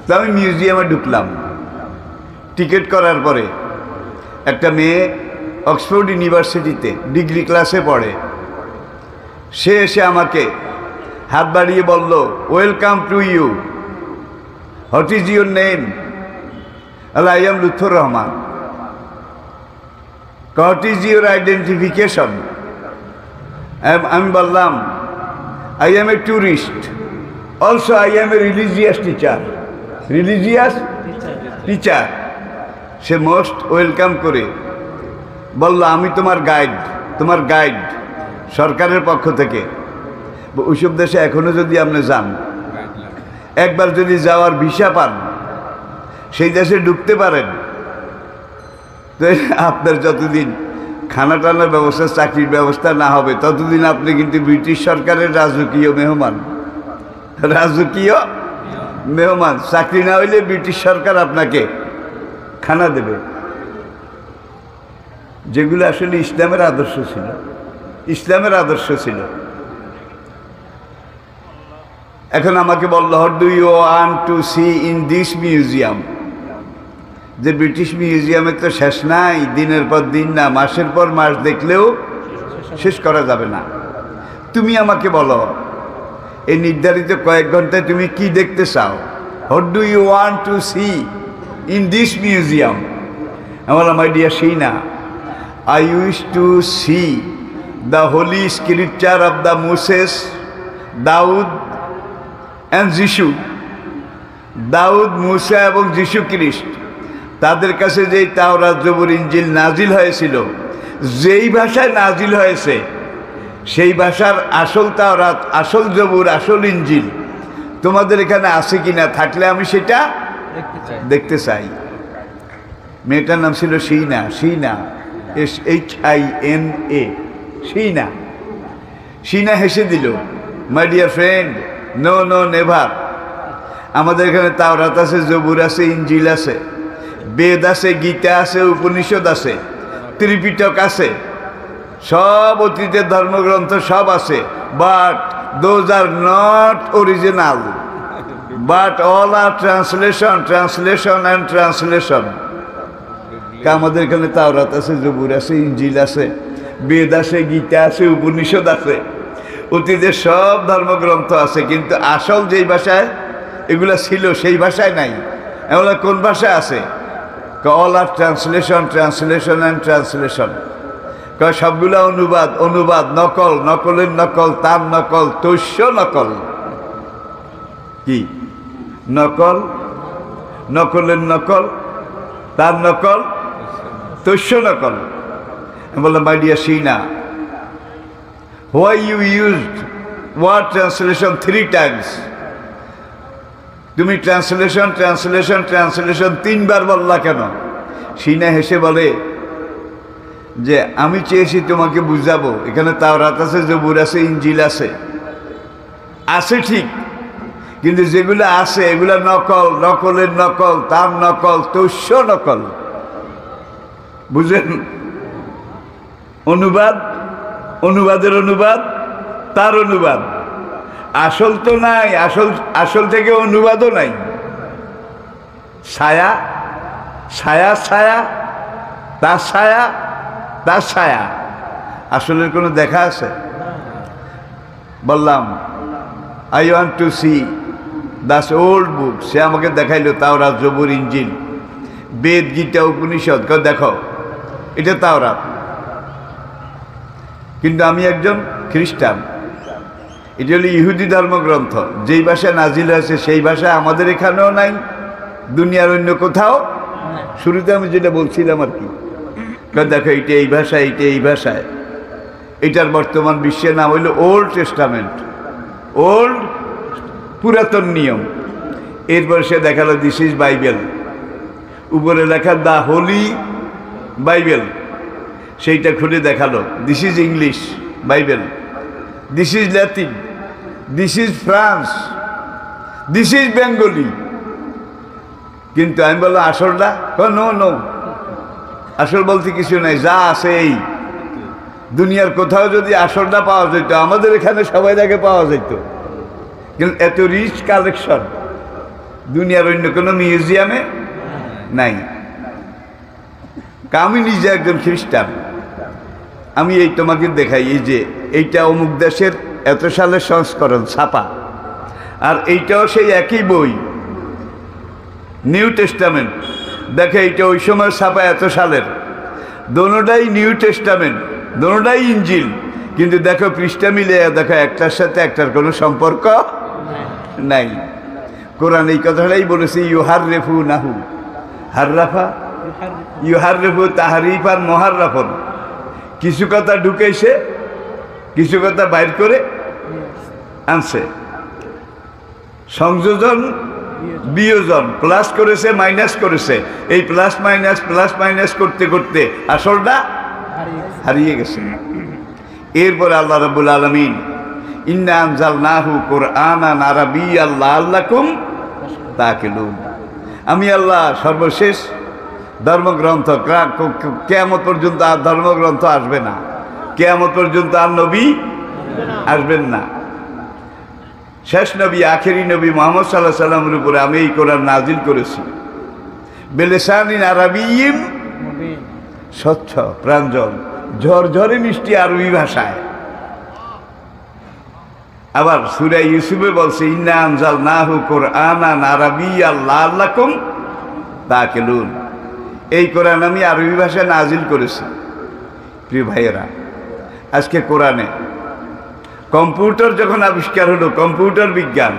তো আমি মিউজিয়ামে ঢুকলাম। টিকিট করার পরে একটা মেয়ে অক্সফোর্ড ইউনিভার্সিটিতে ডিগ্রি ক্লাসে পড়ে, সে এসে আমাকে হাত বাড়িয়ে বলল, welcome to you, what is your name? I am Lutfur Rahman. What is your identification? আমি বললাম, I am a tourist, also I am a religious teacher. Religious teacher. সে মোস্ট ওয়েলকাম করে বলল, আমি তোমার গাইড সরকারের পক্ষ থেকে। ওইসব দেশে এখনো যদি আপনি যান, একবার যদি যাওয়ার ভিসা পান, সেই দেশে ঢুকতে পারেন, তো আপনার যতদিন খানা টানার ব্যবস্থা, চাকরির ব্যবস্থা না হবে, ততদিন আপনি কিন্তু ব্রিটিশ সরকারের রাজকীয় মেহমান। রাজকীয় মেহমান। চাকরি না হইলে ব্রিটিশ সরকার আপনাকে খানা দেবে। যেগুলো আসলে ইসলামের আদর্শ ছিল, ইসলামের আদর্শ ছিল। এখন আমাকে বলল, what do you want to see in this museum? যে ব্রিটিশ মিউজিয়ামে তো শেষ নাই, দিনের পর দিন না, মাসের পর মাস দেখলেও শেষ করা যাবে না। তুমি আমাকে বলো, এই নির্ধারিত কয়েক ঘন্টায় তুমি কি দেখতে চাও? What do you want to see in this museum? আমি বললাম, my dear Sheena, I wish to see the holy scripture of the Moses, Daud and Jishu. দাউদ, মুসা এবং যিশু খ্রিস্ট, তাদের কাছে যেই তাওরাত, জবুর, ইনজিল নাজিল হয়েছিল, যেই ভাষায় নাজিল হয়েছে, সেই ভাষার আসল তাওরাত, আসল জবুর, আসল ইনজিল তোমাদের এখানে আছে কিনা, থাকলে আমি সেটা দেখতে চাই। মেয়েটার নাম ছিল Sheena, Sheena, SHINA, Sheena। Sheena হেসে দিল, my dear friend, no no never. আমাদের এখানে তাওরাত আছে, জবুর আছে, ইনজিল আছে, বেদ আছে, গীতা আছে, উপনিষদ আছে, ত্রিপিটক আছে, সব অতীতের ধর্মগ্রন্থ সব আছে। But those are not original, but all are translation, translation and translation. আমাদের এখানে তাওরাত আছে, জবুর আছে, ইনজিল আছে, বেদ আছে, গীতা আছে, উপনিষদ আছে, অতীতের সব ধর্মগ্রন্থ আছে, কিন্তু আসল যেই ভাষায় এগুলা ছিল সেই ভাষায় নাই। এগুলো কোন ভাষায় আছে? All are translation, translation and translation. সবগুলা অনুবাদ, অনুবাদ, নকল, নকলের নকল, তার নকল, তৈশ্য নকল। কি নকল? নকলের নকল, তার নকল, তৈশ্য নকল। বললাম, my dear Sheena, why you used word translation 3 times? তুমি ট্রান্সলেশন, ট্রান্সলেশন, ট্রান্সলেশন 3 বার বললা কেন? Sheena হেসে বলে যে, আমি চেয়েছি তোমাকে বুঝাবো, এখানে তাওরাত আছে, জবুর আছে, ইনজিল আছে, আছে ঠিক, কিন্তু যেগুলো আছে এগুলো নকল, নকলের নকল, তার নকল, তৈশ্য নকল। বুঝলেন? অনুবাদ, অনুবাদের অনুবাদ, তার অনুবাদ। আসল তো নাই, আসল থেকে অনুবাদও নাই। ছায়া, ছায়া, ছায়া, তার ছায়া, তার ছায়া, আসলের কোনো দেখা আছে? বললাম, I want to see that old book. সে আমাকে দেখাইলো তাওরাত, জবুর, ইনজিল, বেদ, গীতা, উপনিষদ। দেখো, এটা তাওরাত, কিন্তু আমি একজন খ্রিস্টান, এটা হলো ইহুদি ধর্মগ্রন্থ, যেই ভাষায় নাজিল হয়েছে সেই ভাষায় আমাদের এখানেও নাই, দুনিয়ার অন্য কোথাও। শুরুতে আমি যেটা বলছিলাম আর কি, দেখো এটা এই ভাষায়, এটা এই ভাষায়। এটার বর্তমান বিশ্বের নাম হইল ওল্ড টেস্টামেন্ট, ওল্ড, পুরাতন নিয়ম। এরপর সে দেখালো দিস ইজ বাইবেল, উপরে লেখা দ্য হোলি বাইবেল। সেইটা খুলে দেখালো this is English Bible, this is Latin, this is France, this is Bengali. কিন্তু আমি বললাম আসলটা, নো নো, আসল বলতে কিছু নাই, যা আছে এই। দুনিয়ার কোথাও যদি আসলটা পাওয়া যেত, আমাদের এখানে সবাই আগে পাওয়া যেত, কিন্তু এত রিচ কালেকশন দুনিয়ার অন্য কোনো মিউজিয়ামে নাই। আমি নিজে একজন খ্রিস্টান, আমি এই তোমাকে দেখাই, এই যে এইটা অমুক দেশের এত সালের সংস্করণ ছাপা, আর এইটাও সেই একই বই, নিউ টেস্টামেন্ট। দেখে এইটা ওই সময় ছাপা এত সালের, দোনোটাই নিউ টেস্টামেন্ট, দোনোটাই ইঞ্জিল, কিন্তু দেখো পৃষ্ঠা মিলে দেখো একটার সাথে একটার কোনো সম্পর্ক নাই। কোরআন এই কথাটাই বলেছে, ইউহাররিফু নাহু হাররাফা, ইউহাররিফু তাহরিফান মুহাররাফান। কিছু কথা ঢুকেছে, কিছু কথা বাইর করে আনছে, সংযোজন বিয়োজন, প্লাস করেছে মাইনাস করেছে, এই প্লাস মাইনাস করতে করতে আসলটা হারিয়ে গেছে। এরপরে আল্লাহ রাব্বুল আলামিন ইন্না আনজালনাহু কুরআনান আরাবিয়্যান লাআল্লাকুম তাকিলুন, আমি আল্লাহ সর্বশেষ ধর্মগ্রন্থ, কিয়ামত পর্যন্ত আর ধর্মগ্রন্থ আসবে না, কিয়ামত পর্যন্ত আর নবী আসবেন না, শেষ নবী আখেরি নবী মুহাম্মদ সাল্লাল্লাহু আলাইহি সাল্লামের উপরে আমি এই কোরআন নাজিল করেছি, বিলিসানিন আরাবিয়্যিন, স্বচ্ছ প্রাঞ্জল ঝরঝরে মিষ্টি আরবি ভাষায়। আবার সূরা ইউসুফে বলছে ইন্না আনজালনাহু কুরআনান আরাবিয়্যান লাআল্লাকুম তাকিলুন, এই কোরআন আমি আরবি ভাষায় নাজিল করেছি। প্রিয় ভাইয়েরা, আজকে কোরআনে কম্পিউটার যখন আবিষ্কার হলো, কম্পিউটার বিজ্ঞান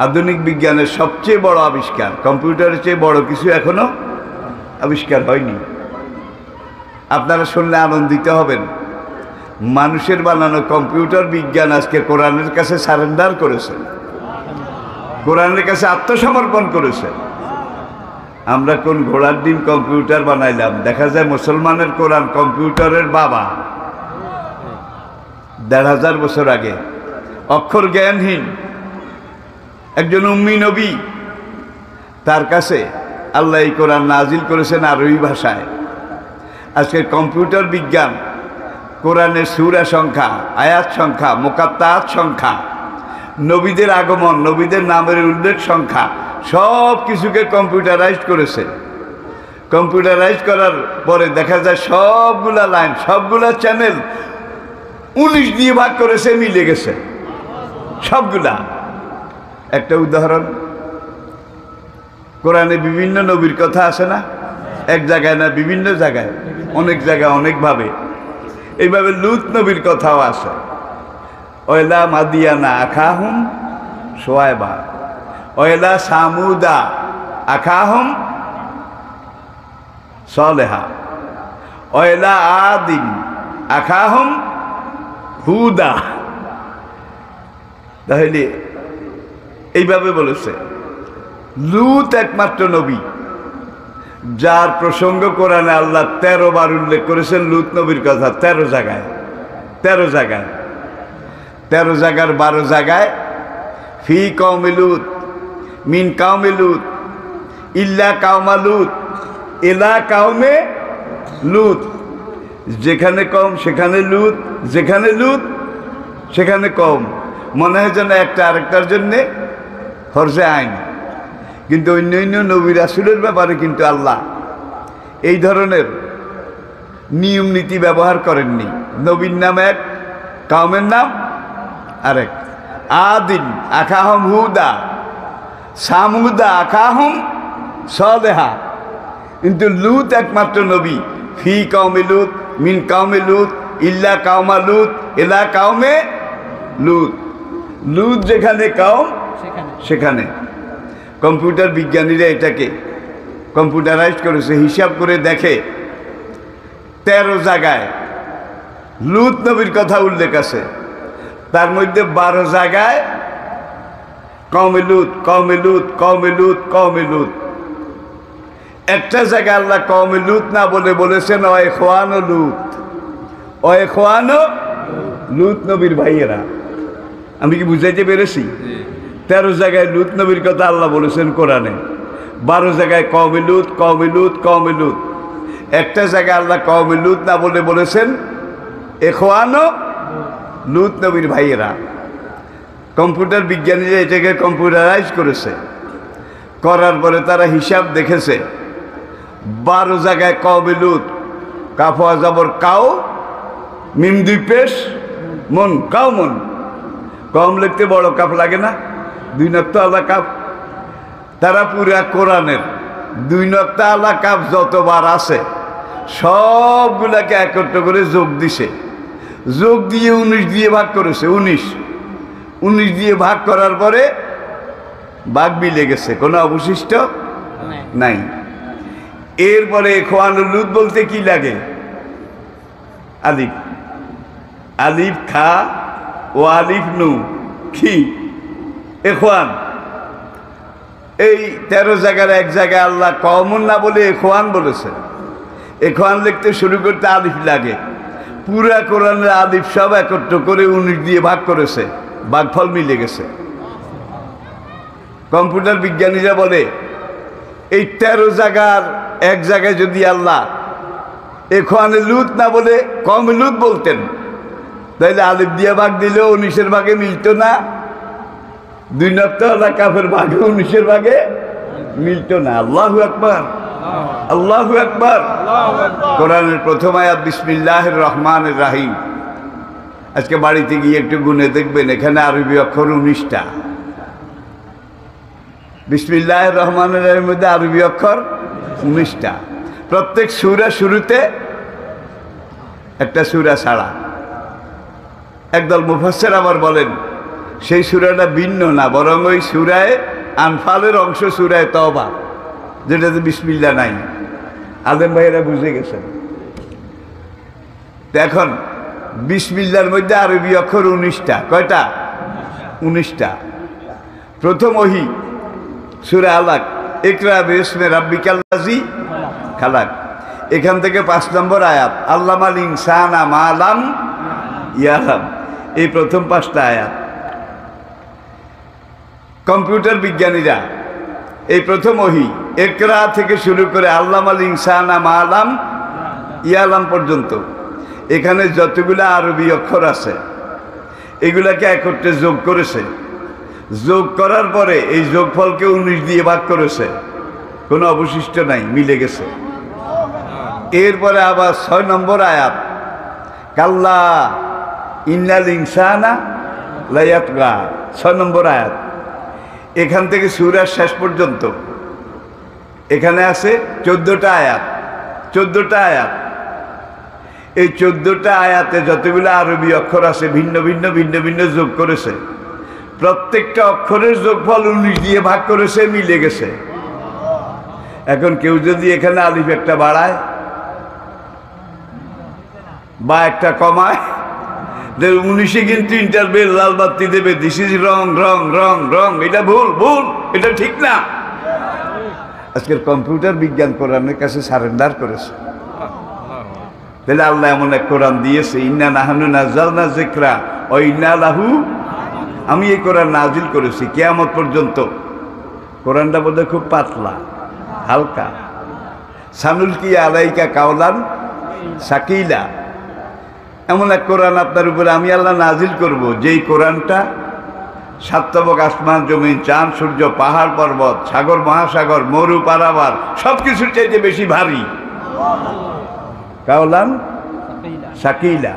আধুনিক বিজ্ঞানের সবচেয়ে বড় আবিষ্কার, কম্পিউটারের চেয়ে বড় কিছু এখনো আবিষ্কার হয়নি। আপনারা শুনলে আনন্দিত হবেন, মানুষের বানানো কম্পিউটার বিজ্ঞান আজকে কোরআনের কাছে সারেন্ডার করেছে, কোরআনের কাছে আত্মসমর্পণ করেছে। আমরা কোন ঘোড়ার ডিম কম্পিউটার বানাইলাম, দেখা যায় মুসলমানের কোরআন কম্পিউটারের বাবা। ১৫০০ বছর আগে অক্ষর জ্ঞানহীন একজন উম্মি নবী, তার কাছে আল্লাহ এই কোরআন নাজিল করেছেন আরবি ভাষায়। আজকে কম্পিউটার বিজ্ঞান কোরআনের সূরা সংখ্যা, আয়াত সংখ্যা, মুকাত্তাত সংখ্যা, নবীদের আগমন, নবীদের নামের উল্লেখ সংখ্যা, সব কিছুকে কম্পিউটারাইজ করেছে। কম্পিউটারাইজ করার পরে দেখা যায় সবগুলা লাইন, সবগুলা চ্যানেল 19 দিয়ে ভাগ করেছে, মিলে গেছে সবগুলা। একটা উদাহরণ, কোরআনে বিভিন্ন নবীর কথা আছে না, এক জায়গায় না, বিভিন্ন জায়গায়, অনেক জায়গায় অনেকভাবে। এইভাবে লূত নবীর কথাও আছে, ওয়াইলা মাদিয়ানা আখাহুম শুআয়বা, ওয়াইলা সামুদা আখাহুম সালেহা, ওয়াইলা আদিন আখাহুম হুদা। তাহলে এইভাবে বলেছে, লূত একমাত্র নবী যার প্রসঙ্গ কোরআনে আল্লাহ 13 বার উল্লেখ করেছেন লূত নবীর কথা, 13 জায়গায়, 13 জায়গায়, 13 জায়গার 12 জায়গায় ফি কওমি লূত, মিন কওমি লূত, ইল্লা কওমা লূত, ইলা কওমে লূত। যেখানে কম সেখানে লূত, যেখানে লূত সেখানে কম। মনে হয় যেন একটা আরেকটার জন্যে ফরজে আইন, কিন্তু অন্য অন্য নবী রাসূলের ব্যাপারে কিন্তু আল্লাহ এই ধরনের নিয়ম নীতি ব্যবহার করেননি। নবীর নাম এক, কওমের নাম আরেক। আদিন আখাহুম হুদা, সামুদা আখাহুম সালেহা। কিন্তু লূত একমাত্র নবী, ফি কওমি লূত, মিন কওমি লূত, ইল্লা কওমা লূত, ইলা কওমে লূত। লূত যেখানে কওম সেখানে। কম্পিউটার বিজ্ঞানীরা এটাকে কম্পিউটারাইজ করেছে, হিসাব করে দেখে 13 জায়গায় লূত নবীর কথা উল্লেখ আছে, তার মধ্যে 12 জায়গায় কওমে লূত, কওমে লূত, কওমে লূত, কওমে লূত। একটা জায়গায় আল্লাহ কওমে লূত না বলে বলেছেন ওয়াইখওয়ানু লূত, ওয়াইখওয়ানু লূত নবীর ভাইয়েরা। আমি কি বুঝাইতে পেরেছি? 13 জায়গায় লূত নবীর কথা আল্লাহ বলেছেন কোরআনে, 12 জায়গায় কওমে লূত, কওমে লূত, কওমে লূত। একটা জায়গায় আল্লাহ কওমে লূত না বলে বলেছেন ইখওয়ানো লূত নবীর ভাইয়েরা। কম্পিউটার বিজ্ঞানীরা এটাকে কম্পিউটারাইজ করেছে, করার পরে তারা হিসাব দেখেছে 12 জায়গায় কওমে লূত, কাফ আযাবর কাও, মিম দুই পেশ, মন কাও মন। কম লিখতে বড় কাপ লাগে না, 2 নক্তা আলা কাপ। তারা পুরা কোরআনের 2 নক্তা আলা কাপ যতবার আছে সবগুলাকে একত্র করে যোগ দিছে, যোগ দিয়ে 19 দিয়ে ভাগ করেছে। 19 দিয়ে ভাগ করার পরে ভাগ মিলে গেছে, কোনো অবশিষ্ট নাই। এরপরে ইখওয়ানুল লূত বলতে কি লাগে? আলিফ, আলিফ খা ও আলিফ নু কি ইখওয়ান। এই 13 জায়গার এক জায়গায় আল্লাহ কওমুন না বলে ইখওয়ান বলেছে। ইখওয়ান লিখতে শুরু করতে আলিফ লাগে, পুরা কোরআনের আলিফ সব একত্র করে 19 দিয়ে ভাগ করেছে, ভাগফল মিলে গেছে। কম্পিউটার বিজ্ঞানীরা বলে এই 13 জায়গার এক জায়গায় যদি আল্লাহ ইখওয়ানে লূত না বলে কওমে লূত বলতেন, তাইলে আলিফ দিয়ে ভাগ দিলেও 19-এর ভাগে মিলতো না, 2 নক্তা আলা কাফের ভাগে 19-এর ভাগে মিলতো না। আল্লাহু আকবার, আল্লাহু আকবার। কোরআনের প্রথম আয়াত বিসমিল্লাহির রহমানির রহিম। আজকে বাড়িতে গিয়ে একটু গুনে দেখবেন, এখানে আরবি অক্ষর 19টা। বিসমিল্লাহির রহমানির রহিমের মধ্যে আরবি অক্ষর 19টা। প্রত্যেক সূরা শুরুতে একটা সূরা ছাড়া। একদল মুফাসসির আবার বলেন সেই সূরাটা ভিন্ন না, বরং ওই সূরায়ে আনফালের অংশ সূরায়ে তওবা, যেটাতে বিসমিল্লাহ নাই। আলেম ভাইয়েরা বুঝে গেছেন। এখন বিসমিল্লাহর মধ্যে আরবি অক্ষর 19টা। কয়টা? 19টা। প্রথম ওহী সূরা আলাক, ইকরা বিসমি রাব্বিকাল্লাযী খালাক। এখান থেকে 5 নম্বর আয়াত, আল্লামাল ইনসানা মা লাম ইয়ালাম। এই প্রথম 5টা আয়াত। কম্পিউটার বিজ্ঞানীরা এই প্রথম ওহী ইকরা থেকে শুরু করে আল্লামাল ইনসানা মা লাম ইয়ালাম পর্যন্ত এখানে যতগুলো আরবি অক্ষর আছে এগুলাকে একত্রে যোগ করেছে। যোগ করার পরে এই যোগফলকে 19 দিয়ে ভাগ করেছে, কোনো অবশিষ্ট নাই, মিলে গেছে। এরপরে আবার 6 নম্বর আয়াত, কাল্লা ইন্নাল ইনসানা লায়াতগা, 6 নম্বর আয়াত। এখান থেকে সূরার শেষ পর্যন্ত এখানে আছে 14টা আয়াত। 14টা আয়াত। এই 14টা আয়াতে যতগুলো আরবি অক্ষর আছে ভিন্ন ভিন্ন ভিন্ন ভিন্ন যোগ করেছে। প্রত্যেকটা অক্ষরের যোগফল 19 দিয়ে ভাগ করেছে, মিলে গেছে। এখন কেউ যদি এখানে আলিফ একটা বাড়ায় বা একটা কমায়, 19-এ কিন্তু ইন্টারভেল লাল বাতি দেবে, দিস ইজ রং রং রং রং, এটা ভুল ভুল, এটা ঠিক না। আজকের কম্পিউটার বিজ্ঞান কোরআনের কাছে সারেন্ডার করেছে। তাহলে আল্লাহ এমন এক কোরআন দিয়েছে, ইন্না নাহনু নাযালনা যিকরা ওয়া ইন্না লাহু, আমি এই কোরআন নাজিল করেছি কিয়ামত পর্যন্ত। কোরআনটা বোধহয় খুব পাতলা, হালকা। সানুলকি আলাইকা কাওলান সাকিলা, এমন এক কোরআন আপনার উপরে আমি আল্লাহ নাজিল করব, যেই কোরআনটা 7 তবক আসমান জমিন চাঁদ সূর্য পাহাড় পর্বত সাগর মহাসাগর মরু পারাবার সবকিছুর চাইতে বেশি ভারী। কাওলান সাকিলা।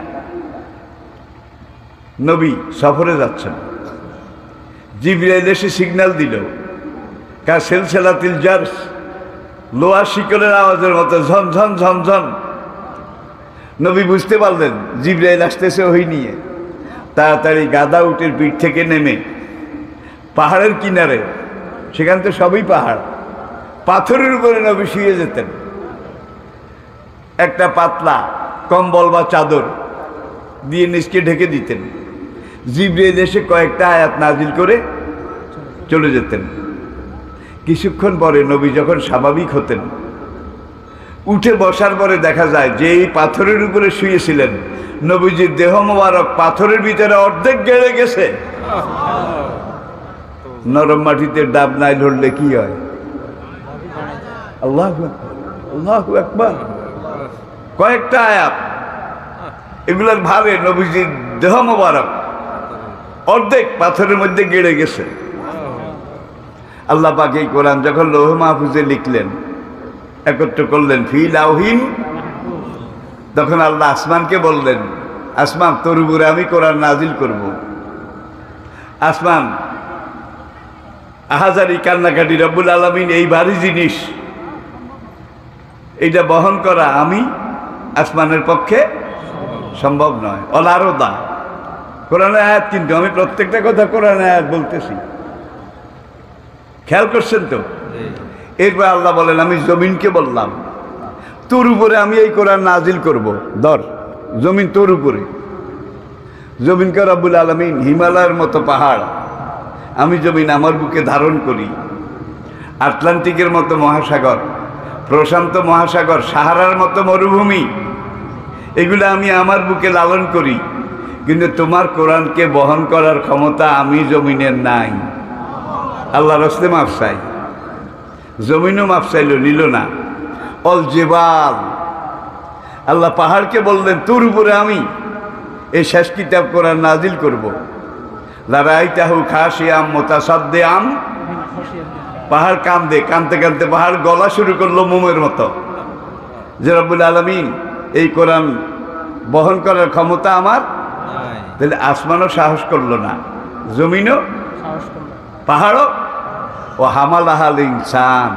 নবী সফরে যাচ্ছেন, জিবরাইল এসে সিগন্যাল দিল, কা সেলসেলাতিল জারস, লোহা শিকলের আওয়াজের মতো ঝনঝন ঝনঝন। নবী বুঝতে পারলেন জিবরাইল আসতেছে ওহী নিয়ে। তাড়াতাড়ি গাদা উটের পিঠ থেকে নেমে পাহাড়ের কিনারে, সেখান তো সবই পাহাড়, পাথরের উপরে নবী শুয়ে যেতেন। একটা পাতলা কম্বল বা চাদর দিয়ে নিচকে ঢেকে দিতেন। জিবরাইল এসে কয়েকটা আয়াত নাজিল করে চলে যেতেন। কিছুক্ষণ পরে নবী যখন স্বাভাবিক হতেন, উঠে বসার পরে দেখা যায় যে এই পাথরের উপরে শুয়েছিলেন, নবীজির দেহ মোবারক পাথরের ভিতরে অর্ধেক গেড়ে গেছে। নরম মাটিতে ডাব নাই ধরলে কি হয়? আল্লাহু আকবার, আল্লাহু আকবার। কয়েকটা আয়াত, এগুলোর ভারে নবীজির দেহ মোবারক অর্ধেক পাথরের মধ্যে গেড়ে গেছে। আল্লাহ পাক এই কোরআন যখন লৌহ মাহফুজে লিখলেন, একত্র করলেন ফি লাউহিন, তখন আল্লাহ আসমানকে বললেন, আসমান তোর উপরে আমি কোরআন নাজিল করব। আসমান আহাজারি কান্নাকাটি, রব্বুল আলামিন এই ভারী জিনিস এইটা বহন করা আমি আসমানের পক্ষে সম্ভব নয়। অলারদা কোরআনের আয়াত, কিন্তু আমি প্রত্যেকটা কথা কোরআনের আয়াত বলতেছি, খেয়াল করছেন তো? এরপর আল্লাহ বলেন, আমি জমিনকে বললাম তোর উপরে আমি এই কোরআন নাজিল করব। ধর জমিন তোর উপরে। জমিনকে রব্বুল আলামিন হিমালয়ের মতো পাহাড়, আমি জমিন আমার বুকে ধারণ করি। আটলান্টিকের মতো মহাসাগর, প্রশান্ত মহাসাগর, সাহারার মতো মরুভূমি, এগুলো আমি আমার বুকে লালন করি। কিন্তু তোমার কোরআনকে বহন করার ক্ষমতা আমি জমিনের নাই। আল্লাহ রস্তে মাফ চাই, জমিনও মাফ চাইল, নিল না। অল জেবাল, আল্লাহ পাহাড়কে বললেন তোর উপরে আমি এই শেষ কিতাব কোরআন নাজিল করব। লারাইতাহু খাশিয়াম মুতাসাদ্দিআম, পাহাড় কান্দে, কানতে কানতে পাহাড় গলা শুরু করলো মোমের মতো, যে রব্বুল আলামিন এই কোরআন বহন করার ক্ষমতা আমার। তাহলে আসমানও সাহস করলো না, জমিনও, পাহাড়ও। ও হামালাহাল ইনসান,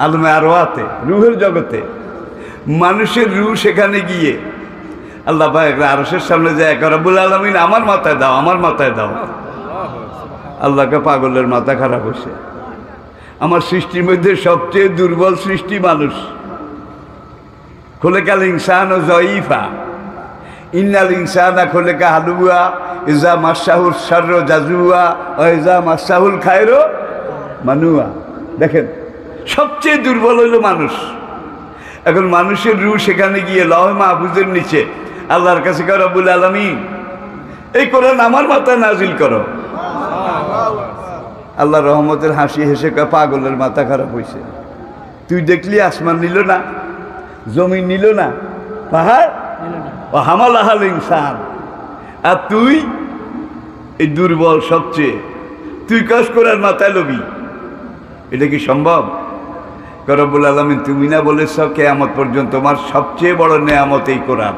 আলমে আরওয়াতে, রুহের জগতে মানুষের রুহ সেখানে গিয়ে আল্লাহ পাক আরশের সামনে যায়, রব্বুল আলামিন আমার মাথায় দাও, আমার মাথায় দাও। আল্লাহকে পাগলের মাথা খারাপ হয়েছে। আমার সৃষ্টির মধ্যে সবচেয়ে দুর্বল সৃষ্টি মানুষ। খোলেকাল ইনসান ও জয়ীফা, ইন্নাল ইনসানা খোলেকা হালুয়া, ইজা মাসাহুল শারর জাজুয়া ও ইজা মাসাহুল খায়রো মানুয়া। দেখেন সবচেয়ে দুর্বল হইল মানুষ। এখন মানুষের রূহ সেখানে গিয়ে লওহে মাহফুজের নিচে আল্লাহর কাছে কয়, রব্বুল আলামিন এই কোরআন আমার মাথায় নাজিল করো। আল্লাহ রহমতের হাসি হেসে কয়, পাগলের মাথা খারাপ হয়েছে। তুই দেখলি আসমান নিল না, জমিন নিল না, পাহাড় ও হামালাহাল ইনসান, আর তুই এই দুর্বল সবচেয়ে, তুই কাজ করার মাথায় লবি? এটা কি সম্ভব? রব্বুল আলামিন তুমি না বলেছ কিয়ামত পর্যন্ত তোমার সবচেয়ে বড় নেয়ামত এই কোরআন,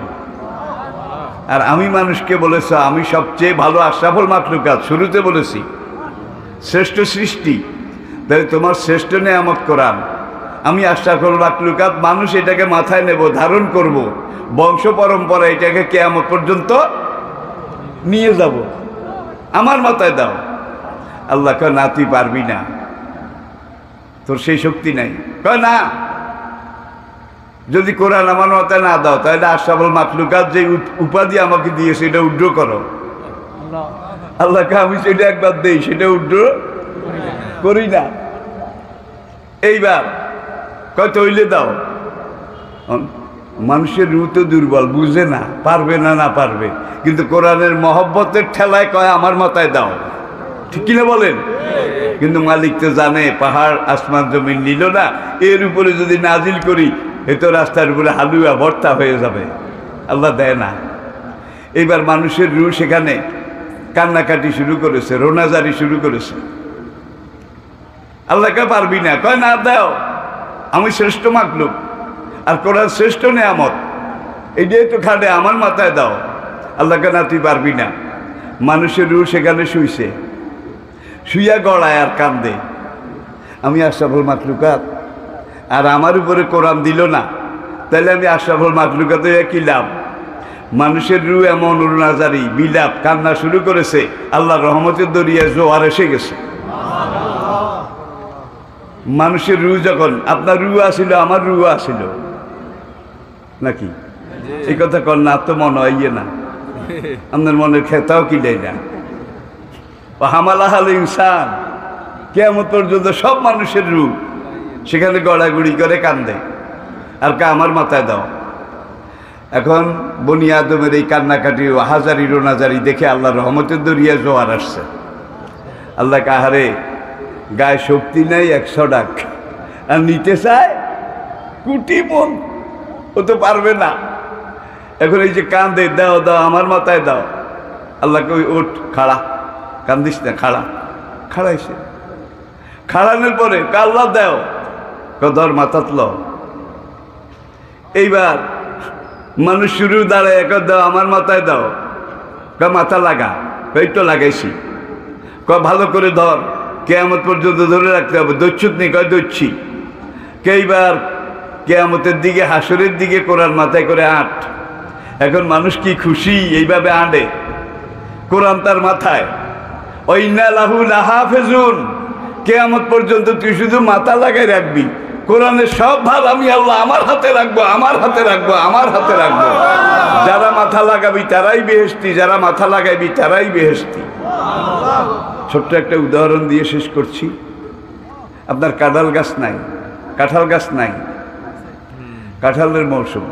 আর আমি মানুষকে বলেছ আমি সবচেয়ে ভালো আশরাফুল মাখলুকাত, শুরুতে বলেছি শ্রেষ্ঠ সৃষ্টি, তাই তোমার শ্রেষ্ঠ নেয়ামত কোরআন। আমি আশরাফুল মাখলুকাত, মানুষ এটাকে মাথায় নেব, ধারণ করব, বংশ পরম্পরা এটাকে কিয়ামত পর্যন্ত নিয়ে যাব, আমার মাথায় দাও। আল্লাহ কয় না, তুই পারবি না, তোর সেই শক্তি নাই। কয় না, যদি কোরআন আমার মাথায় না দাও তাহলে আশরাফুল মাখলুকাত যে উপাধি আমাকে দিয়েছে এটা উড্র করো। আল্লাহকে আমি সেটা একবার দেই, সেটা উড্র করি না। এইবার কয় তৈলে দাও। মানুষের রূহ তো দুর্বল, বুঝে না, পারবে না, না পারবে, কিন্তু কোরআনের মহব্বতের ঠেলায় কয় আমার মাথায় দাও। ঠিক কিনা বলেন? কিন্তু মালিক তো জানে পাহাড় আসমান জমিন নিল না, এর উপরে যদি নাজিল করি এ তো রাস্তার উপরে হালুয়া ভর্তা হয়ে যাবে। আল্লাহ দেয় না। এইবার মানুষের রূহ সেখানে কান্নাকাটি শুরু করেছে, রোনাজারি শুরু করেছে। আল্লাহকে পারবি না, কয় না দাও, আমি শ্রেষ্ঠ মাখলুক আর কোরআন শ্রেষ্ঠ নেয়ামত, এইটাই তো খাটে, আমার মাথায় দাও। আল্লাহকে না, তুই পারবি না। মানুষের রূহ সেখানে শুইছে, শুইয়া গড়ায় আর কান্দে, আমি আশরাফুল মাখলুকাত, আর আমার উপরে কোরআন দিল না, তাহলে আমি আশরাফুল মাখলুকাত হয়ে কি লাভ? মানুষের রূহ এমন রোনাজারি বিলাপ কান্না শুরু করেছে, আল্লাহর রহমতের দরিয়ায় জোয়ার এসে গেছে। মানুষের রূহ যখন, আপনার রূহ আসিল, আমার রূহ আসিল নাকি? এই কথা কর না, তো মনে হয় না, আপনার মনের খেতাও কি দেয় না। হামালাহাল ইনসান, কিয়ামত পর্যন্ত সব মানুষের রূহ সেখানে গড়াগড়ি করে কান্দে, আর কা আমার মাথায় দাও। এখন বনি আদমের এই কান্নাকাটি হাজারি রোনাজারি দেখে আল্লাহর রহমতের দরিয়া জোয়ার আসছে। আল্লাহ কাহারে গায়ে শক্তি নেই 100 ডাক, আর নিতে চায় কোটি মন, ও তো পারবে না। এখন এই যে কান্দে, দাও দাও আমার মাথায় দাও, আল্লাহকে ওই ওঠ, খাড়া, কান্দিস না, খাড়া। খাড়াইছে, খাড়ানোর পরে আল্লাহ দাও, ধর মাথাত ল। এইবার মানুষ শুরু দাঁড়ায়, দাও আমার মাথায় দাও, মাথা লাগা, এই তো লাগাইছি। ভালো করে ধর, কেয়ামত পর্যন্ত ধরে রাখতে হবে। দৈচ্ছুত নেই, কয় দৈচ্ছি। এইবার কেয়ামতের দিকে, হাসরের দিকে কোরআন মাথায় করে আট। এখন মানুষ কি খুশি এইভাবে আঁটে, কোরআন তার মাথায়। ওয়াইন্না লাহু লাহাফিজুন, কেয়ামত পর্যন্ত তুই শুধু মাথা লাগাই রাখবি, কোরআনের সব ভাগ আমি আল্লাহ আমার হাতে রাখবো, আমার হাতে রাখবো, আমার হাতে রাখবো। যারা মাথা লাগাবি তারাই বেহেশতি, যারা মাথা লাগাইবি তারাই বেহেশতি। ছোট্ট একটা উদাহরণ দিয়ে শেষ করছি। আপনার কাঁঠাল গাছ নাই, কাঁঠাল গাছ নাই, কাঁঠালের মৌসুম।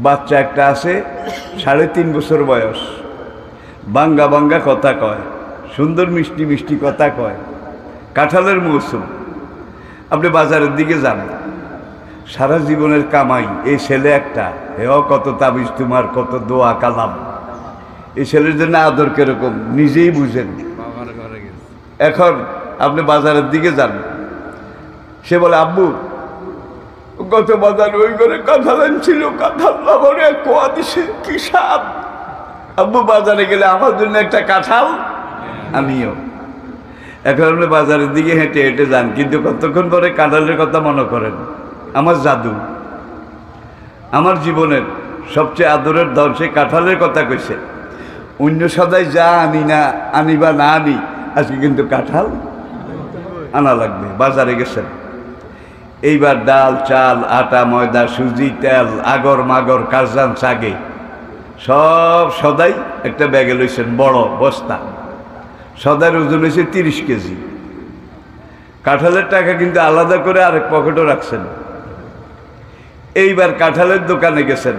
বাচ্চা একটা আছে, 3.5 বছর বয়স, বাঙ্গা বাঙ্গা কথা কয়, সুন্দর মিষ্টি মিষ্টি কথা কয়। কাঁঠালের মৌসুম, আপনি বাজারের দিকে যান, সারা জীবনের কামাই এই ছেলে একটা, হেও কত তাবিজ তোমার, কত দোয়া কালাম। এই ছেলের জন্য আদর কিরকম নিজেই বুঝেন। এখন আপনি বাজারের দিকে যান, সে বলে আব্বু গত বাজার ওই করে কাঁঠাল ছিল, কাঁঠাল বাবরে কোয়া দিছে, কি স্বাদ। আব্বু বাজারে গেলে আমার জন্য একটা কাঁঠাল আমিও। এখন আপনি বাজারের দিকে হেঁটে হেঁটে যান, কিন্তু কতক্ষণ পরে কাঁঠালের কথা মনে করেন। আমার জাদু, আমার জীবনের সবচেয়ে আদরের ধন সে কাঁঠালের কথা কইছে। অন্য সদাই যা আনি না, আনি বা না আনি, আজকে কিন্তু কাঁঠাল আনা লাগবে। বাজারে গেছেন, এইবার ডাল চাল আটা ময়দা সুজি তেল আগর মাগর কারজান চাগে সব সদাই একটা ব্যাগে লইছেন, বড় বস্তা। সদাইয়ের ওজন হয়েছে 30 কেজি। কাঁঠালের টাকা কিন্তু আলাদা করে আরেক পকেটও রাখছেন। এইবার কাঁঠালের দোকানে গেছেন,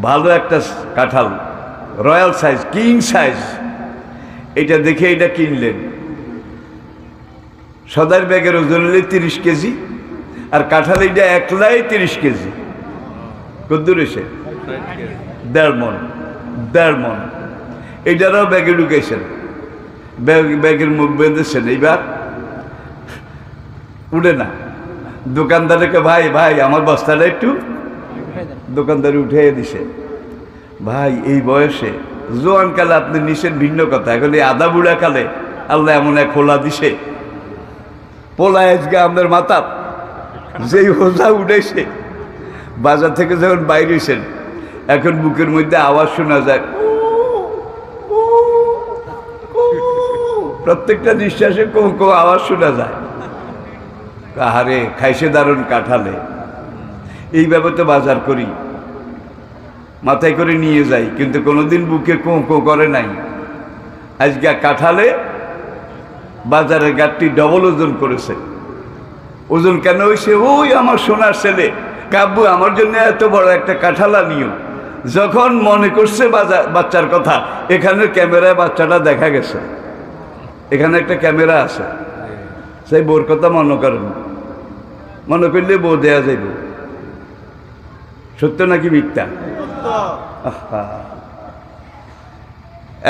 ভালো একটা কাঁঠাল, রয়্যাল সাইজ, কিং সাইজ, এটা দেখে এটা কিনলেন। সদাইয়ের ব্যাগের ওজন হলে 30 কেজি, আর কাঁঠাল এইটা একলাই 30 কেজি। কদ্দুর এসে 1.5 মণ, 1.5 মণ। এইটারও ব্যাগে ঢুকেছেন, ব্যাগের মুখ বেঁধেছেন। এইবার উঠে না। দোকানদারকে ভাই ভাই আমার বস্তাটা একটু, দোকানদারি উঠে দিছে। ভাই এই বয়সে জোয়ান কালে আপনি নিছেন ভিন্ন কথা, এখন এই আধা বুড়া কালে আল্লাহ এমন এক খোলা দিছে, পোলা আজকে আপনার মাথা যেই হোজা উঠেছে। বাজার থেকে যখন বাইরে হয়েছেন, এখন বুকের মধ্যে আওয়াজ শোনা যায়, প্রত্যেকটা নিঃশ্বাসে কো কো আওয়াজ শোনা যায়। আহারে খাইছে দারুণ কাঁঠালে। এইভাবে তো বাজার করি, মাথায় করে নিয়ে যাই, কিন্তু কোনোদিন বুকে কো কো করে নাই। আজকে কাঁঠালে বাজারের গাড়টি ডবল ওজন করেছে। ওজন কেন হয়েছে? ওই আমার সোনার ছেলে কাব্বু আমার জন্য এত বড় একটা কাঁঠাল আনিও। যখন মনে করছে বাচ্চার কথা, এখানে ক্যামেরায় বাচ্চাটা দেখা গেছে, এখানে একটা ক্যামেরা আছে, সেই বউর কথা মনে করেন, মনে করলে বউ দেয়া যাইব। সত্য নাকি মিথ্যা?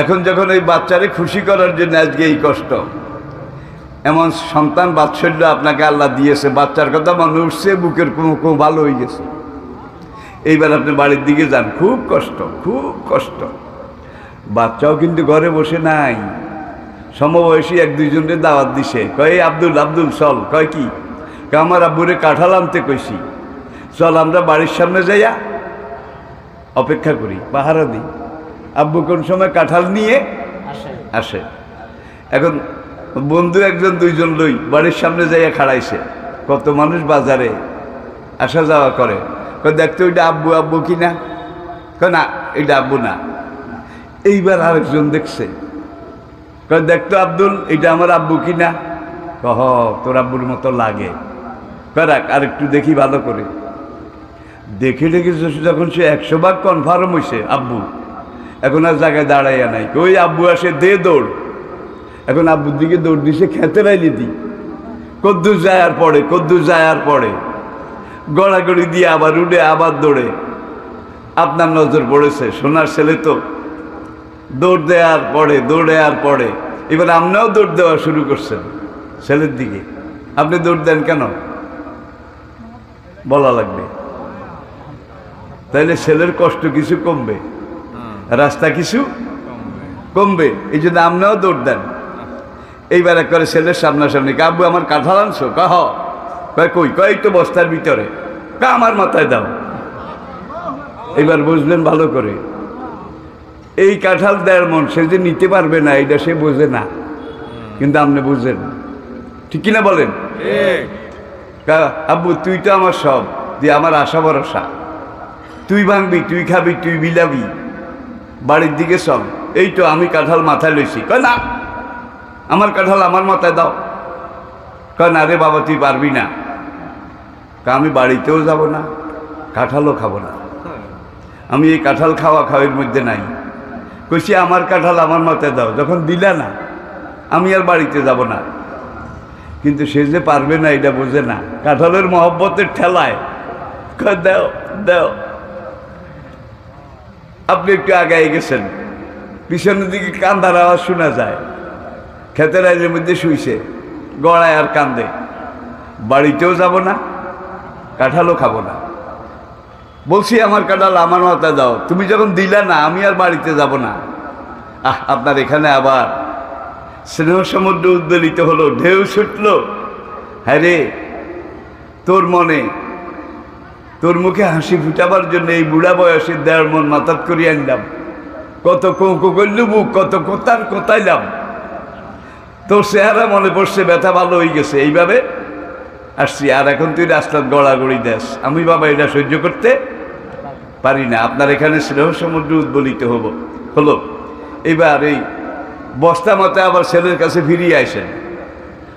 এখন যখন এই বাচ্চারে খুশি করার জন্য আজকে এই কষ্ট, এমন সন্তান বাৎসল্য আপনাকে আল্লাহ দিয়েছে, বাচ্চার কথা মনে উঠছে, বুকের খুব ভালো হয়ে গেছে। এইবার আপনি বাড়ির দিকে যান, খুব কষ্ট, খুব কষ্ট। বাচ্চাও কিন্তু ঘরে বসে নাই, সমবয়সী 1-2 জনের দাওয়াত দিছে। কয় আব্দুল আব্দুল চল। কয় কি? আমার আব্বুরে কাঁঠাল আনতে কইছি, চল আমরা বাড়ির সামনে যাইয়া অপেক্ষা করি, পাহারা দিই। আব্বু কোন সময় কাঁঠাল নিয়ে আসে। এখন বন্ধু 1-2 জন লই বাড়ির সামনে যাইয়া খাড়াইছে। কত মানুষ বাজারে আসা যাওয়া করে। দেখতো ওইটা আব্বু আব্বু কিনা? না এটা আব্বু না। এইবার আরেকজন দেখছে, দেখতো আব্দুল এটা আমার আব্বু কিনা? কহ তোর আব্বুর মতো লাগে। রাখ আরেকটু দেখি ভালো করে। দেখে দেখে যখন সে 100 ভাগ কনফার্ম হয়েছে আব্বু, এখন আর জায়গায় দাঁড়াইয়া নাই। ওই আব্বু আসে, দে দৌড়। এখন আব্বুর দিকে দৌড় দিছে, খেতে রাইলি দি কদ্দুর যায় আর পড়ে, কদ্দুর যায় আর পড়ে। গড়াগড়ি দিয়ে আবার উঠে আবার দৌড়ে। আপনার নজর পড়েছে, সোনার ছেলে তো দৌড় দেওয়ার পরে দৌড়ে আর পড়ে, এবার আপনিও দৌড় দেওয়া শুরু করছেন ছেলের দিকে। আপনি দৌড় দেন কেন বলা লাগবে, তাইলে ছেলের কষ্ট কিছু কমবে, রাস্তা কিছু কমবে, এই জন্য আপনিও দৌড় দেন। এইবার করে ছেলের সামনাসামনি, আব্বু আমার কাঁঠাল আনছো? কহ কই? কই তো বস্তার ভিতরে। আমার মাথায় দাও। এবার বুঝলেন ভালো করে, এই কাঁঠাল 1.5 মণ সে যে নিতে পারবে না এটা সে বোঝে না, কিন্তু আপনি বুঝেন, ঠিক কিনা বলেন? আব্বু তুই তো আমার সব, দিয়ে আমার আশা ভরসা, তুই ভাঙবি, তুই খাবি, তুই বিলাবি, বাড়ির দিকে সব। এই তো আমি কাঁঠাল মাথায় লইছি। কয় না, আমার কাঁঠাল আমার মাথায় দাও। কয় না রে বাবা তুই পারবি না। আমি বাড়িতেও যাব না, কাঁঠালও খাবো না, আমি এই কাঁঠাল খাওয়া খাওয়ার মধ্যে নাই। কইছি আমার কাঁঠাল আমার মাথায় দাও। যখন দিলা না, আমি আর বাড়িতে যাব না। কিন্তু সে যে পারবে না এটা বোঝে না, কাঁঠালের মহব্বতের ঠেলায় কয় দাও দাও। আপনি একটু আগায় গেছেন, পিছনের দিকে কান্দার আওয়াজ শোনা যায়, ক্ষেতের আইলের মধ্যে শুইছে, গড়ায় আর কান্দে। বাড়িতেও যাব না, কাঁঠালও খাবো না। বলছি আমার কাঁঠাল আমার মাথায় দাও, তুমি যখন দিলা না, আমি আর বাড়িতে যাব না। আপনার এখানে আবার স্নেহ সমুদ্র উদ্বেলিত হলো, ঢেউ ছুটল। হ্যাঁ রে, তোর মনে, তোর মুখে হাসি ফুটাবার জন্য এই বুড়া বয়সে 1.5 মণ মাথাত করিয়ে আনলাম, কত কৌকো করলু বুক, কত কোথার কোথাইলাম। তোর চেহারা মনে পড়ছে, ব্যথা ভালো হয়ে গেছে, এইভাবে আসছি। আর এখন তুই রাস্তার গড়াগড়ি দেশ, আমি বাবা এটা সহ্য করতে পারি না। আপনার এখানে স্নেহ সমুদ্র উদ্বেলিত হলো। এবার এই বস্তা মতে আবার ছেলের কাছে ফিরিয়ে আসেন,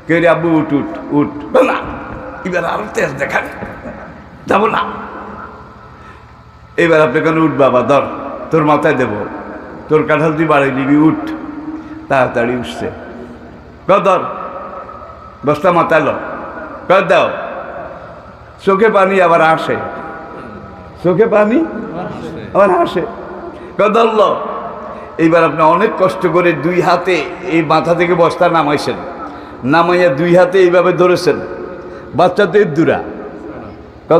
কে রে আব্বু উঠ উঠ উঠ। না, এবার আরো তেজ দেখান, যাবো না। এবার আপনি কেন উঠ বাবা, ধর তোর মাথায় দেব, তোর কাঁঠাল তুই বাড়ি দিবি, উঠ। তাড়াতাড়ি উঠছে, ধর বস্তা মাথায় লো, দাও। চোখে পানি আবার আসে, চোখে পানি আবার আসে, ধরল। এইবার আপনি অনেক কষ্ট করে 2 হাতে এই মাথা থেকে বস্তা নামাইছেন, নামাইয়া 2 হাতে এইভাবে ধরেছেন। বাচ্চাদের দুরা